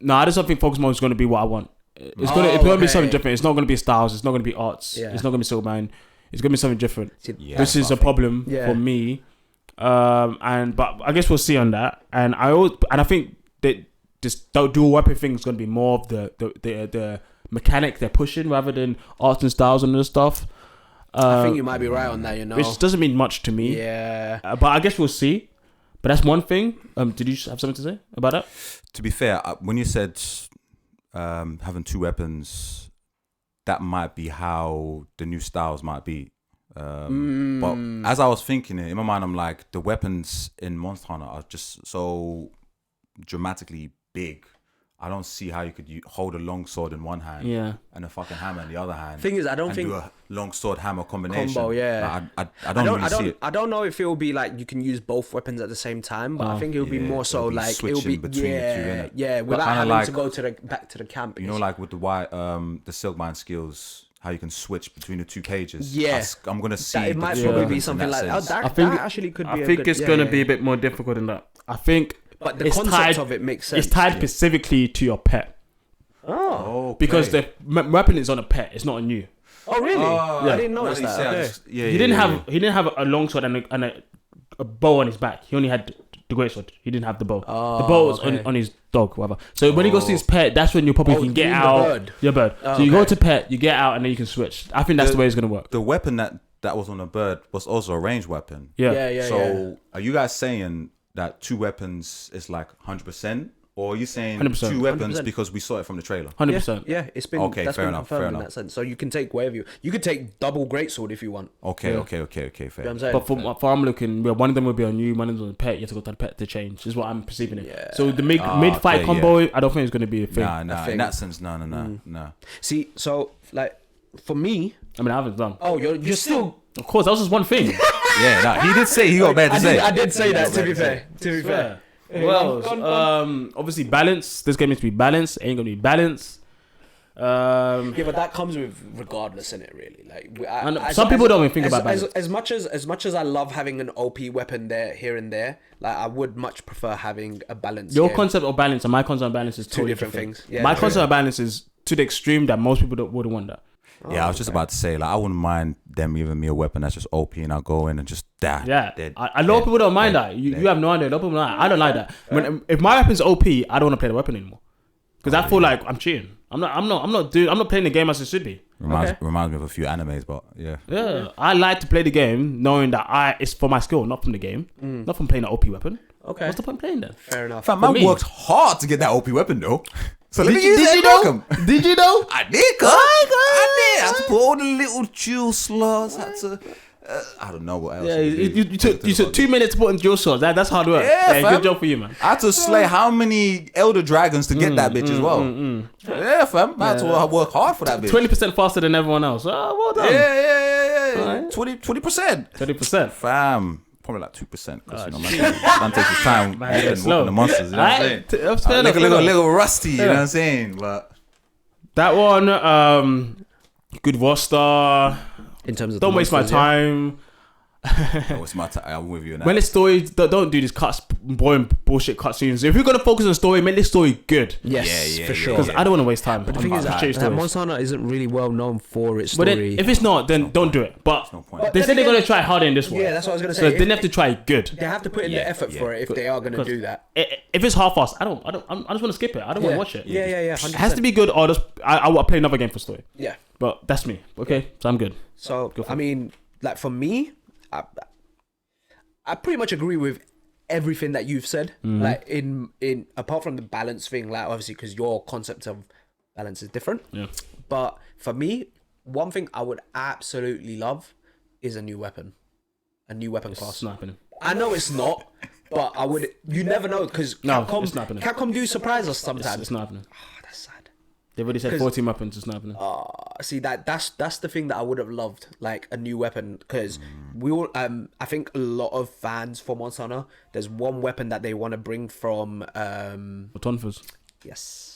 no, I just don't think focus mode is gonna be what I want. It's gonna be something different. It's not gonna be styles. It's not gonna be arts. Yeah. It's not gonna be Silverman. It's gonna be something different. Yeah, This is a problem for me. But I guess we'll see on that. And I think that this dual weapon thing is gonna be more of the mechanic they're pushing rather than arts and styles and other stuff. I think you might be right on that. You know. Which doesn't mean much to me. Yeah. But I guess we'll see. But that's one thing. Did you have something to say about that? To be fair, when you said having 2 weapons, that might be how the new styles might be. But as I was thinking it, in my mind, I'm like, the weapons in Monster Hunter are just so dramatically big. I don't see how you could hold a longsword in one hand and a fucking hammer in the other hand. Thing is, I don't and think do a longsword hammer combination. combo. Yeah. Like, I don't really see it. I don't know if it will be like you can use both weapons at the same time, but I think it will be more so it'll be like it will switching be between the two, innit? yeah, without kinda having like- to go to back to the camp. You know, like with the Silkman skills, how you can switch between the 2 pages. Yeah. I'm gonna see. that it the might difference probably in be something like sense. that. I think- That actually could be. I a think good, it's yeah, gonna yeah, be yeah. a bit more difficult than that. I think But the it's concept tied- of it makes sense. it's tied specifically to your pet. Oh. Because the weapon is on a pet. It's not on you. Oh really? I didn't notice Now that. you Okay. say, yeah, He didn't have a longsword and a bow on his back. He only had the greatsword. He didn't have the bow. The bow was on his dog, whatever. So when he goes to his pet, that's when you probably can you get mean the out. bird? Your bird. Oh, so you go okay. to pet, you get out, and then you can switch. I think that's the way it's gonna work. The weapon that was on the bird was also a ranged weapon. Yeah. So are you guys saying that 2 weapons is like 100%? Or are you saying 100%. 2 weapons 100%. because we saw it from the trailer? 100%. Yeah, it's been Okay, that's fair been enough, confirmed fair in enough. that sense. So you can take whatever you could take double greatsword if you want. Okay, Yeah. okay, fair. You know what I'm saying? But for I'm looking, one of them will be on you, one of them on the pet. You have to go to the pet to change. Is what I'm perceiving it. Yeah. So the mid fight okay, combo, I don't think it's gonna be a thing. Nah. thing. In that sense, no. See, so like for me, I mean, I haven't done. oh, you're still. Of course, that was just one thing. Yeah, nah, he did say he got bad to say. I did say that. To be fair. Well, obviously balance. This game needs to be balanced. It ain't gonna be balanced. Yeah, but that comes with regardless, in it really. Like Some people don't even think about balance. as much as I love having an OP weapon there here and there. Like I would much prefer having a balance. Your game. concept of balance and my concept of balance is Two totally different things. Yeah, my true. concept of balance is to the extreme that most people wouldn't want that. Yeah, I was just about to say, like, I wouldn't mind them giving me a weapon that's just OP and I'll go in and just die. Yeah, Dead, a lot of people don't mind that. You have no idea. A lot of people don't. I don't like that. If my weapon's OP, I don't want to play the weapon anymore because I feel like I'm cheating. I'm not playing the game as it should be. Reminds me of a few animes, but yeah. Yeah, I like to play the game knowing that it's for my skill, not from the game, not from playing an OP weapon. Okay. What's the point of playing then? Fair enough. Fam, man worked hard to get that OP weapon though. So let me Did use you it. know? Did you know? I did, cuz. I had to put all the little jewel slots. Had to. I don't know what else. Yeah, you took 2 minutes to put in dual swords. That's hard work. Yeah, fam. Good job for you, man. I had to slay how many elder dragons to get that bitch as well. Yeah, fam. I had to work hard for that bitch. 20% faster than everyone else. Oh, well done. Yeah. Alright. 20%. 30%. Fam. Probably like 2% because man takes his time whooping the monsters. You know what I'm saying? A little rusty. You know what I'm saying? But that one, good roster. In terms of don't waste my time. What's my time? I'm with you now. When it's story, don't do these boring bullshit cutscenes. If you're gonna focus on story, make this story good. Yes, for sure. Because I don't want to waste time. But the thing is that Monster Hunter isn't really well known for its story. But then, if it's not, then don't do it. But they said they're gonna try harder in this one. Yeah, that's what I was gonna say. So they have to try good. They have to put in the effort for it if they are gonna do that. If it's half-assed, I just want to skip it. I don't want to watch it. Yeah. 100%. It has to be good, or I'll play another game for story. Yeah. But that's me. Okay, so I'm good. So I mean, like for me, I pretty much agree with everything that you've said. Like in apart from the balance thing, like obviously because your concept of balance is different. Yeah. But for me, one thing I would absolutely love is a new weapon class. Snapping. I know it's not, but I would. You never know because Capcom do surprise us sometimes. It's not happening. Oh, that's sad. They've already said 14 weapons. It's not happening. See that's the thing that I would have loved, like a new weapon, because we all I think a lot of fans for Monster Hunter, there's one weapon that they want to bring from Tonfas. Yes.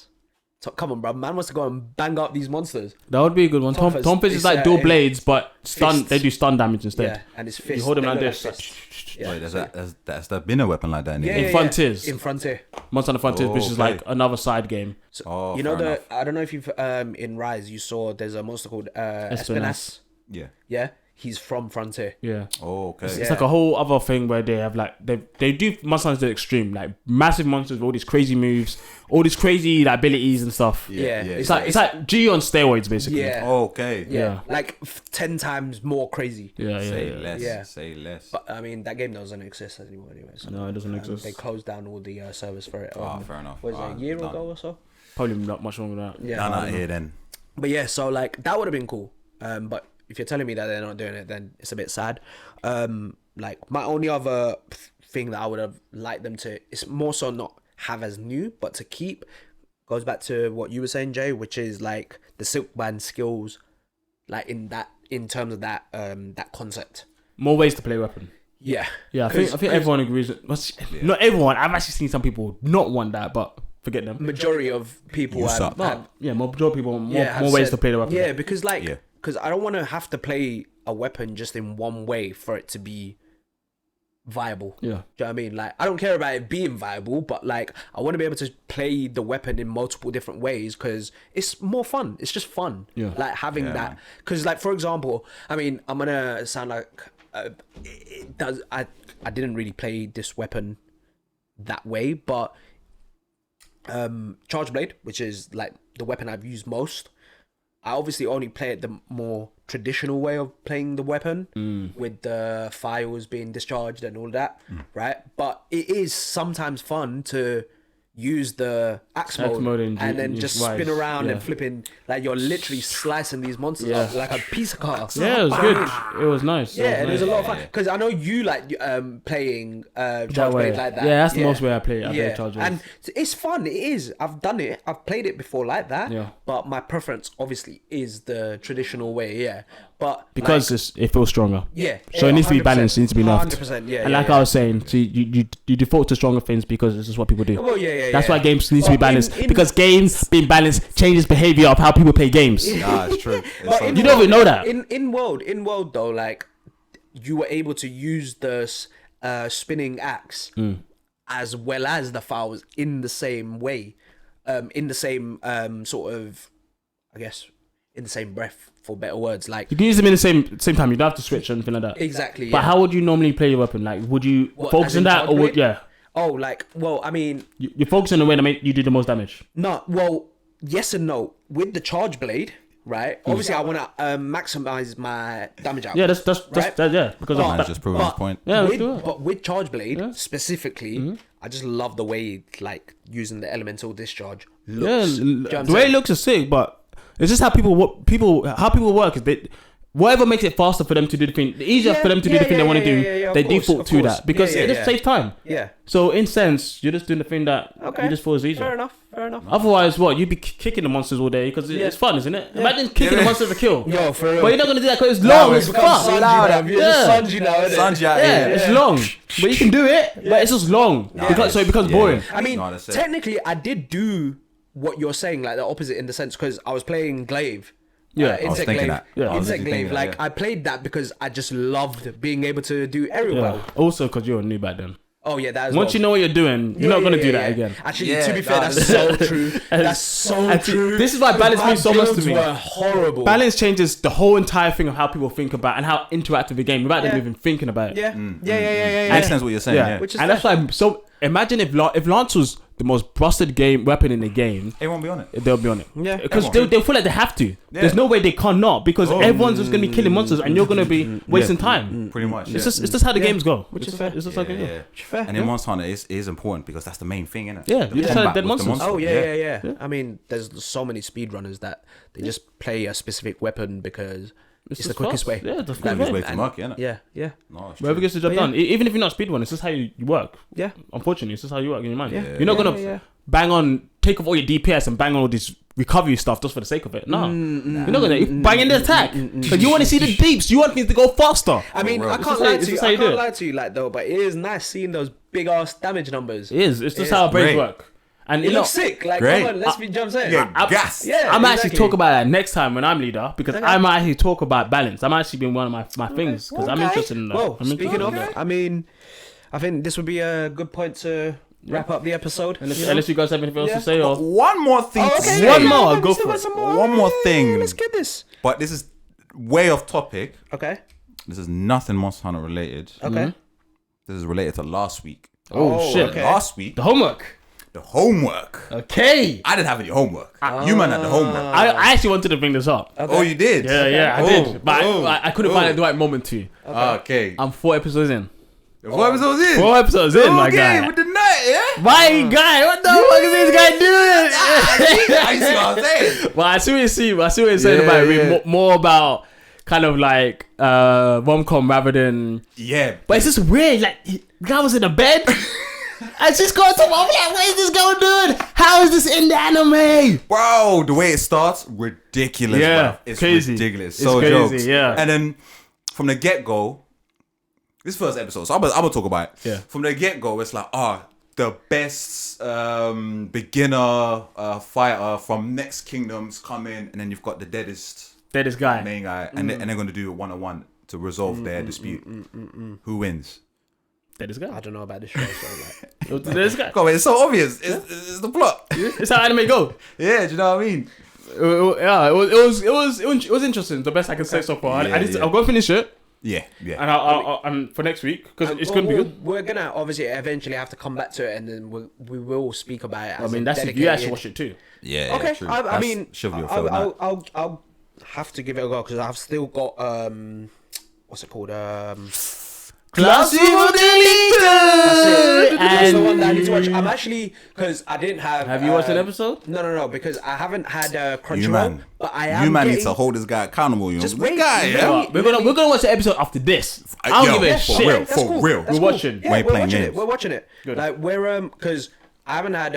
So, come on, bro. Man wants to go and bang up these monsters. That would be a good one. Tonfas is like dual blades, but stun. Fists. They do stun damage instead. Yeah, and it's fists. You hold them like They this. look like fists. Yeah. Wait, that's been a weapon like that. Yeah, in Frontiers. In Frontier. Monster Hunter Frontiers, which is like another side game. So, you know I don't know if you've in Rise you saw there's a monster called Espinas. Yeah. Yeah. He's from Frontier. Yeah. Oh, okay. It's like a whole other thing where they have like they do Monster Hunter to the extreme, like massive monsters with all these crazy moves, all these crazy like, abilities and stuff. Yeah. It's like G on steroids basically. Yeah. Oh, okay. Yeah. Like 10 times more crazy. Yeah. Say less. But I mean that game doesn't exist anymore anyway. So, no, it doesn't exist. They closed down all the servers for it. Fair enough. Was it a year ago or so? Probably not much longer than that. Yeah. Not here then. But yeah, so like that would have been cool. But if you're telling me that they're not doing it, then it's a bit sad. Like my only other thing that I would have liked them to, it's more so not have as new, but to keep, goes back to what you were saying, Jay, which is like the Silkband skills, like in terms of that that concept. More ways to play weapon. Yeah. Yeah, I think everyone agrees. Not everyone. I've actually seen some people not want that, but forget them. Majority of people majority of people want more ways to play the weapon. Yeah, because because I don't want to have to play a weapon just in one way for it to be viable. Yeah. Do you know what I mean? Like, I don't care about it being viable, but like, I want to be able to play the weapon in multiple different ways because it's more fun. It's just fun. Yeah. Like having that. Because like, for example, I mean, I'm going to sound like, it does. I didn't really play this weapon that way, but Charge Blade, which is like the weapon I've used most, I obviously only play it the more traditional way of playing the weapon with the files being discharged and all that, right? But it is sometimes fun to use the axe mode and then just spin around and flipping, like you're literally slicing these monsters up like a piece of car. Yeah, it was good. It was nice. Yeah, it was a lot of fun because I know you like playing Charge Blade like that. Yeah, that's the most way I play. I play Charge Blade. And it's fun. It is. I've done it. I've played it before like that. Yeah. But my preference obviously is the traditional way. Yeah. But because like, it feels stronger. Yeah. So it needs to be balanced. It needs to be nerfed. 100%. Yeah. And like I was saying, so you default to stronger things because this is what people do. Well, yeah. That's why games need to be balanced because games being balanced changes behavior of how people play games. Nah, it's true. You don't even know that. In world though, like you were able to use the spinning axe as well as the files in the same way, in the same sort of I guess, in the same breath, for better words. Like, You can use them in the same time. You don't have to switch or anything like that. exactly. But yeah. how would you normally play your weapon? Like, would you What, focus as in on that, charge or would blade? yeah? Oh, like, well, I mean, You focus on the way that you do the most damage. no, well, yes and no. With the charge blade, right? Obviously, I want to maximize my damage output. Yeah, that's Right? yeah, because But- of Man's just proving his point. Yeah, let's with, do it. but with charge blade Yeah. specifically, I just love the way like using the elemental discharge Yeah, looks. Do you know what I'm the way it saying? looks is sick, but it's just how people work is they. Whatever makes it faster for them to do the thing, the easier for them to do the thing they want to do, of they course, default of to course. that because Yeah, it yeah, just saves time. Yeah. So in sense, you're just doing the thing that Okay. you just feel is easier. Fair enough. Otherwise, what you'd be kicking the monsters all day because it's fun, isn't it? Imagine kicking the monsters to kill. Yo, for real. But you're not gonna do that because it's long. It's fun. Sanji now, innit? Sanji out Yeah, here. it's long, but you can do it. But it's just long, so it becomes boring. I mean, No, that's it. technically, I did do what you're saying, like the opposite in the sense, because I was playing Glaive. Yeah, I was Insect thinking Glaive. that. Yeah. I was Insect literally Glaive. thinking Like, that, yeah. I played that because I just loved being able to do aerial Yeah. battle. Also, because you're new back then. Oh, yeah, that is Once you know what you're doing, you're not gonna do that again. Actually, Yeah, to be fair, nah, that's so true. That's so and see, true. this is why balance My means so much to builds me. were horrible. Balance changes the whole entire thing of how people think about and how interactive the game without them Yeah. even thinking about it. Yeah. Yeah. Makes sense what you're saying. Yeah. Which is And that's why I'm so. Imagine if Lance was the most busted weapon in the game, It won't be on it. they'll be on it. Yeah. Because Everyone. they'll feel like they have to. There's no way they cannot because everyone's just gonna be killing monsters and you're gonna be wasting time. Pretty much. It's Yeah. just how the games go. Which It's is just- fair. It's just how the game Yeah, goes. yeah. Fair. And in Monster Hunter is important because that's the main thing, innit? Yeah, you just had combat dead with the monsters. Oh monster. yeah. I mean, there's so many speedrunners that they just play a specific weapon because it's the just quickest fast. way. Yeah, the That quickest is way. way to mark, innit? Yeah. No, it's Whoever true. gets the job Yeah. done, even if you're not speedrunning, it's just how you work. Yeah. Unfortunately, it's just how you work in your mind. Yeah. You're not gonna Yeah. bang on, take off all your DPS and bang on all this recovery stuff just for the sake of it. No, you're not gonna bang in the attack because you want to see the deeps. You want things to go faster. I mean, Bro. I It's can't just lie how- it's to you. just how I you do can't it. lie to you, like though, but it is nice seeing those big ass damage numbers. It is. It's just Yeah. how our brains Great. work. And It you know, looks sick. Like, Great. come on, let's be jump saying. Yeah, I- gas. Yeah. I might exactly. actually talk about that next time when I'm leader because Okay. I might actually talk about balance. I'm actually been one of my things because I'm Okay. interested in that. Well, I'm interested speaking in of, that. I mean, I think this would be a good point to wrap up the episode. Unless you guys have anything else Yeah. to say, or One more thing Oh, to okay, say. One yeah, more, we go still for got it. some more. One more thing. Yeah, let's get this. But this is way off topic. Okay. This is nothing Monster Hunter related. Okay. This is related to last week. oh shit, okay. Last week, the homework. the homework. Okay, I didn't have any homework. You man had the homework. I actually wanted to bring this up. Oh, you did? Yeah, I Oh, did, but oh, I couldn't find the right moment to. Okay. I'm 4 episodes in. What episodes in? 4 episodes in, my Okay, guy. with the night, yeah? My guy, what the fuck is this guy doing? I see what I'm saying. Well, I see what you're saying Yeah, about it. yeah. More about kind of like rom-com rather than. Yeah. But it's just weird. Like the guy was in a bed. I just got to. I'm like, what is this guy doing? How is this in the anime? Bro, the way it starts, ridiculous. Yeah, bruv. It's crazy. ridiculous. It's So crazy, jokes. yeah. And then from the get-go, this first episode, so I'm gonna talk about it. Yeah. From the get-go, it's like, the best beginner fighter from Next Kingdoms come in, and then you've got the deadest They're this guy. main guy, and they're gonna do it 1-on-1 to resolve their dispute. Who wins? They're this I guy. don't know about this show, so like. They're this guy. Come on, it's so obvious. It's the plot. It's how anime go. Yeah, do you know what I mean? Yeah, it was interesting. The best I can say so far. Yeah, yeah. I'll go finish it, Yeah. and and for next week because it's gonna be good. We're gonna obviously eventually have to come back to it, and then we will speak about it. I As mean, a that's if you dedicated- actually watch it too. Yeah. Okay, true. I That's mean, chivalry of Phil Knight. I'll have to give it a go because I've still got what's it called Classy That's it. That's the one that I need to watch. and I'm actually because I didn't have. Have you watched an episode? No, because I haven't had You Crunchyroll, man. but I am. You man getting, needs to hold this guy accountable. You know, Just This wait, guy, wait. yeah. We're gonna watch the episode after this. I don't Yo, give a for shit. real. That's For cool. real. That's We're cool. watching. Yeah, Why you we're playing watching games? it. We're watching it. Good. Like we're because I haven't had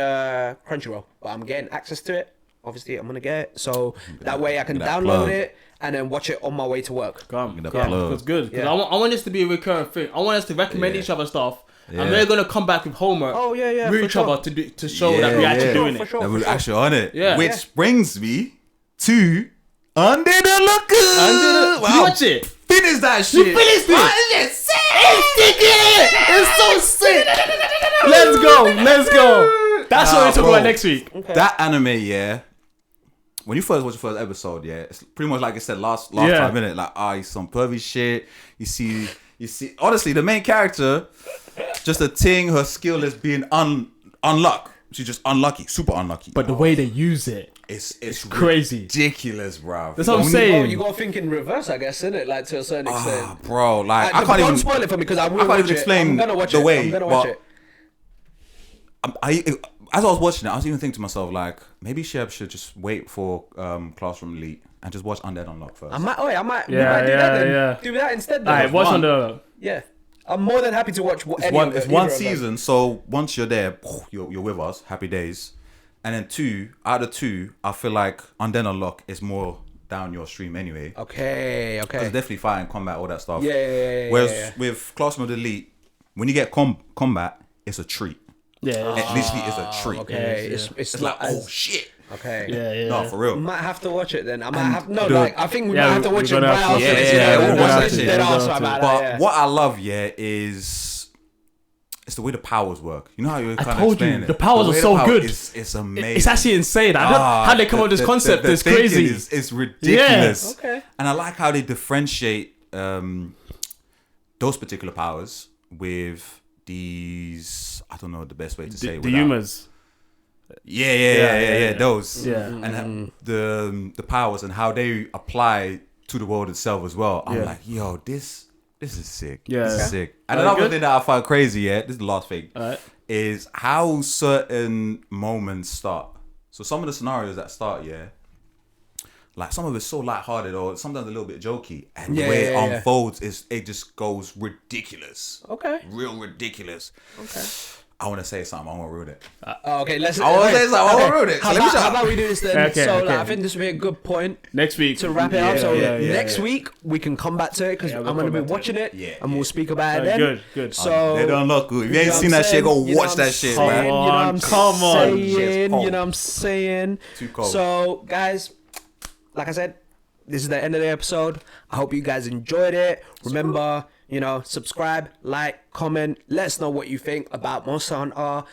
Crunchyroll, but I'm getting access to it. Obviously, I'm gonna get it, so that way I can Get that download plug. it and then watch it on my way to work. Come, Get that plug. That's good. 'Cause Yeah. I want this to be a recurring thing. I want us to recommend Yeah. each other stuff, Yeah. and we're gonna come back with homework. Oh, yeah, with for each sure. other to show that we're Yeah, actually yeah. doing For it. sure. That we're actually on it. Yeah. Which brings me to Undead Unluck. Did you watch it? Finish that shit. finished it? That shit's sick. It's so sick. Let's go. That's what we're talking bro. about next week. That anime, yeah. when you first watch the first episode, yeah, it's pretty much like I said last Yeah. 5 minutes. Like, he's some pervy shit. You see. Honestly, the main character, just a thing. Her skill is being unluck. She's just unlucky, super unlucky. But the way they use it, it's crazy. ridiculous, bro. That's what I'm Oh, saying. you gotta think in reverse, I guess, isn't it? Like to a certain extent. Bro, like I But can't don't even spoil it for me because I will I can't watch even it. explain I'm gonna watch the it. way. I'm gonna watch it. As I was watching it, I was even thinking to myself, like, maybe Shibz should just wait for Classroom Elite and just watch Undead Unluck first. I might we Yeah, might do yeah, that then. yeah. Do that instead then. Alright, watch on the. Yeah. I'm more than happy to watch It's one season, so once you're there, you're with us. Happy days. And then out of two, I feel like Undead Unluck is more down your stream anyway. Okay. It's definitely fighting, combat, all that stuff. Yeah. Whereas with Classroom Elite, when you get combat, it's a treat. Yeah. It literally is a treat. Okay. Yeah. It's It's like, oh shit. Okay. Yeah. No, for real. We might have to watch it then. I might have I think we Yeah, might have to we're watch it gonna right have to. after this. Yeah, we'll we're watch gonna this have to. dead We're ass gonna about But that. what I love, is it's the way the powers work. You know how you kind of told explain you, it. the powers way are so good. It's amazing. It's actually insane. How they come up with this concept is thinking crazy. It's ridiculous. Yeah. Okay. And I like how they differentiate those particular powers with these. I don't know the best way to say it. The without- humors. Yeah. Those. Yeah. And the powers and how they apply to the world itself as well. I'm Yeah. like, yo, this is sick. Yeah. This is sick. And Alright, another good. thing that I find crazy, this is the last thing, Alright. is how certain moments start. So some of the scenarios that start, like some of it's so lighthearted or sometimes a little bit jokey, and the way it unfolds it just goes ridiculous. Okay. Real ridiculous. Okay. I want to say something. I won't ruin it. Okay, let's. I wanna say something, I wanna ruin it. So How let me shut up. about we do this then? Okay, So okay. like, I think this would be a good point Next week to wrap it up. So yeah. next week we can come back to it because we'll I'm gonna come be back to watching it, Yeah, and we'll speak about it then. Good. So They don't look good. If you ain't know what seen I'm that shit, go saying? You know watch what that I'm shit, saying? man. You know what I'm Come on. saying? Shit's cold. You know what I'm saying? Too cold. So guys, like I said, this is the end of the episode. I hope you guys enjoyed it. Remember, subscribe, like, comment. Let us know what you think about Monster Hunter.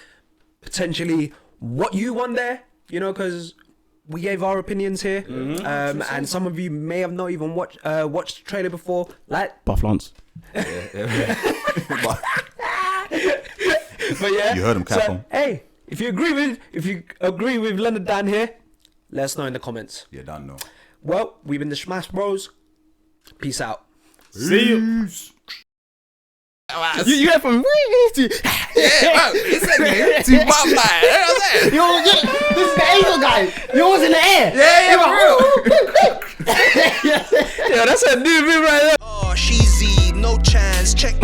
Potentially what you want there, because we gave our opinions here. And some of you may have not even watched the trailer before. Like, Buff Lance. But yeah. You heard him, So, Capcom. hey, if you agree with Leonard Dan here, let us know in the comments. Yeah, don't know. Well, we've been the Smash Bros. Peace out. See you. You went from He said me to my mind. this is the angel guy. You was in the air. Yeah, for real. Yeah, that's a new move right there. Oh, she's no chance. Check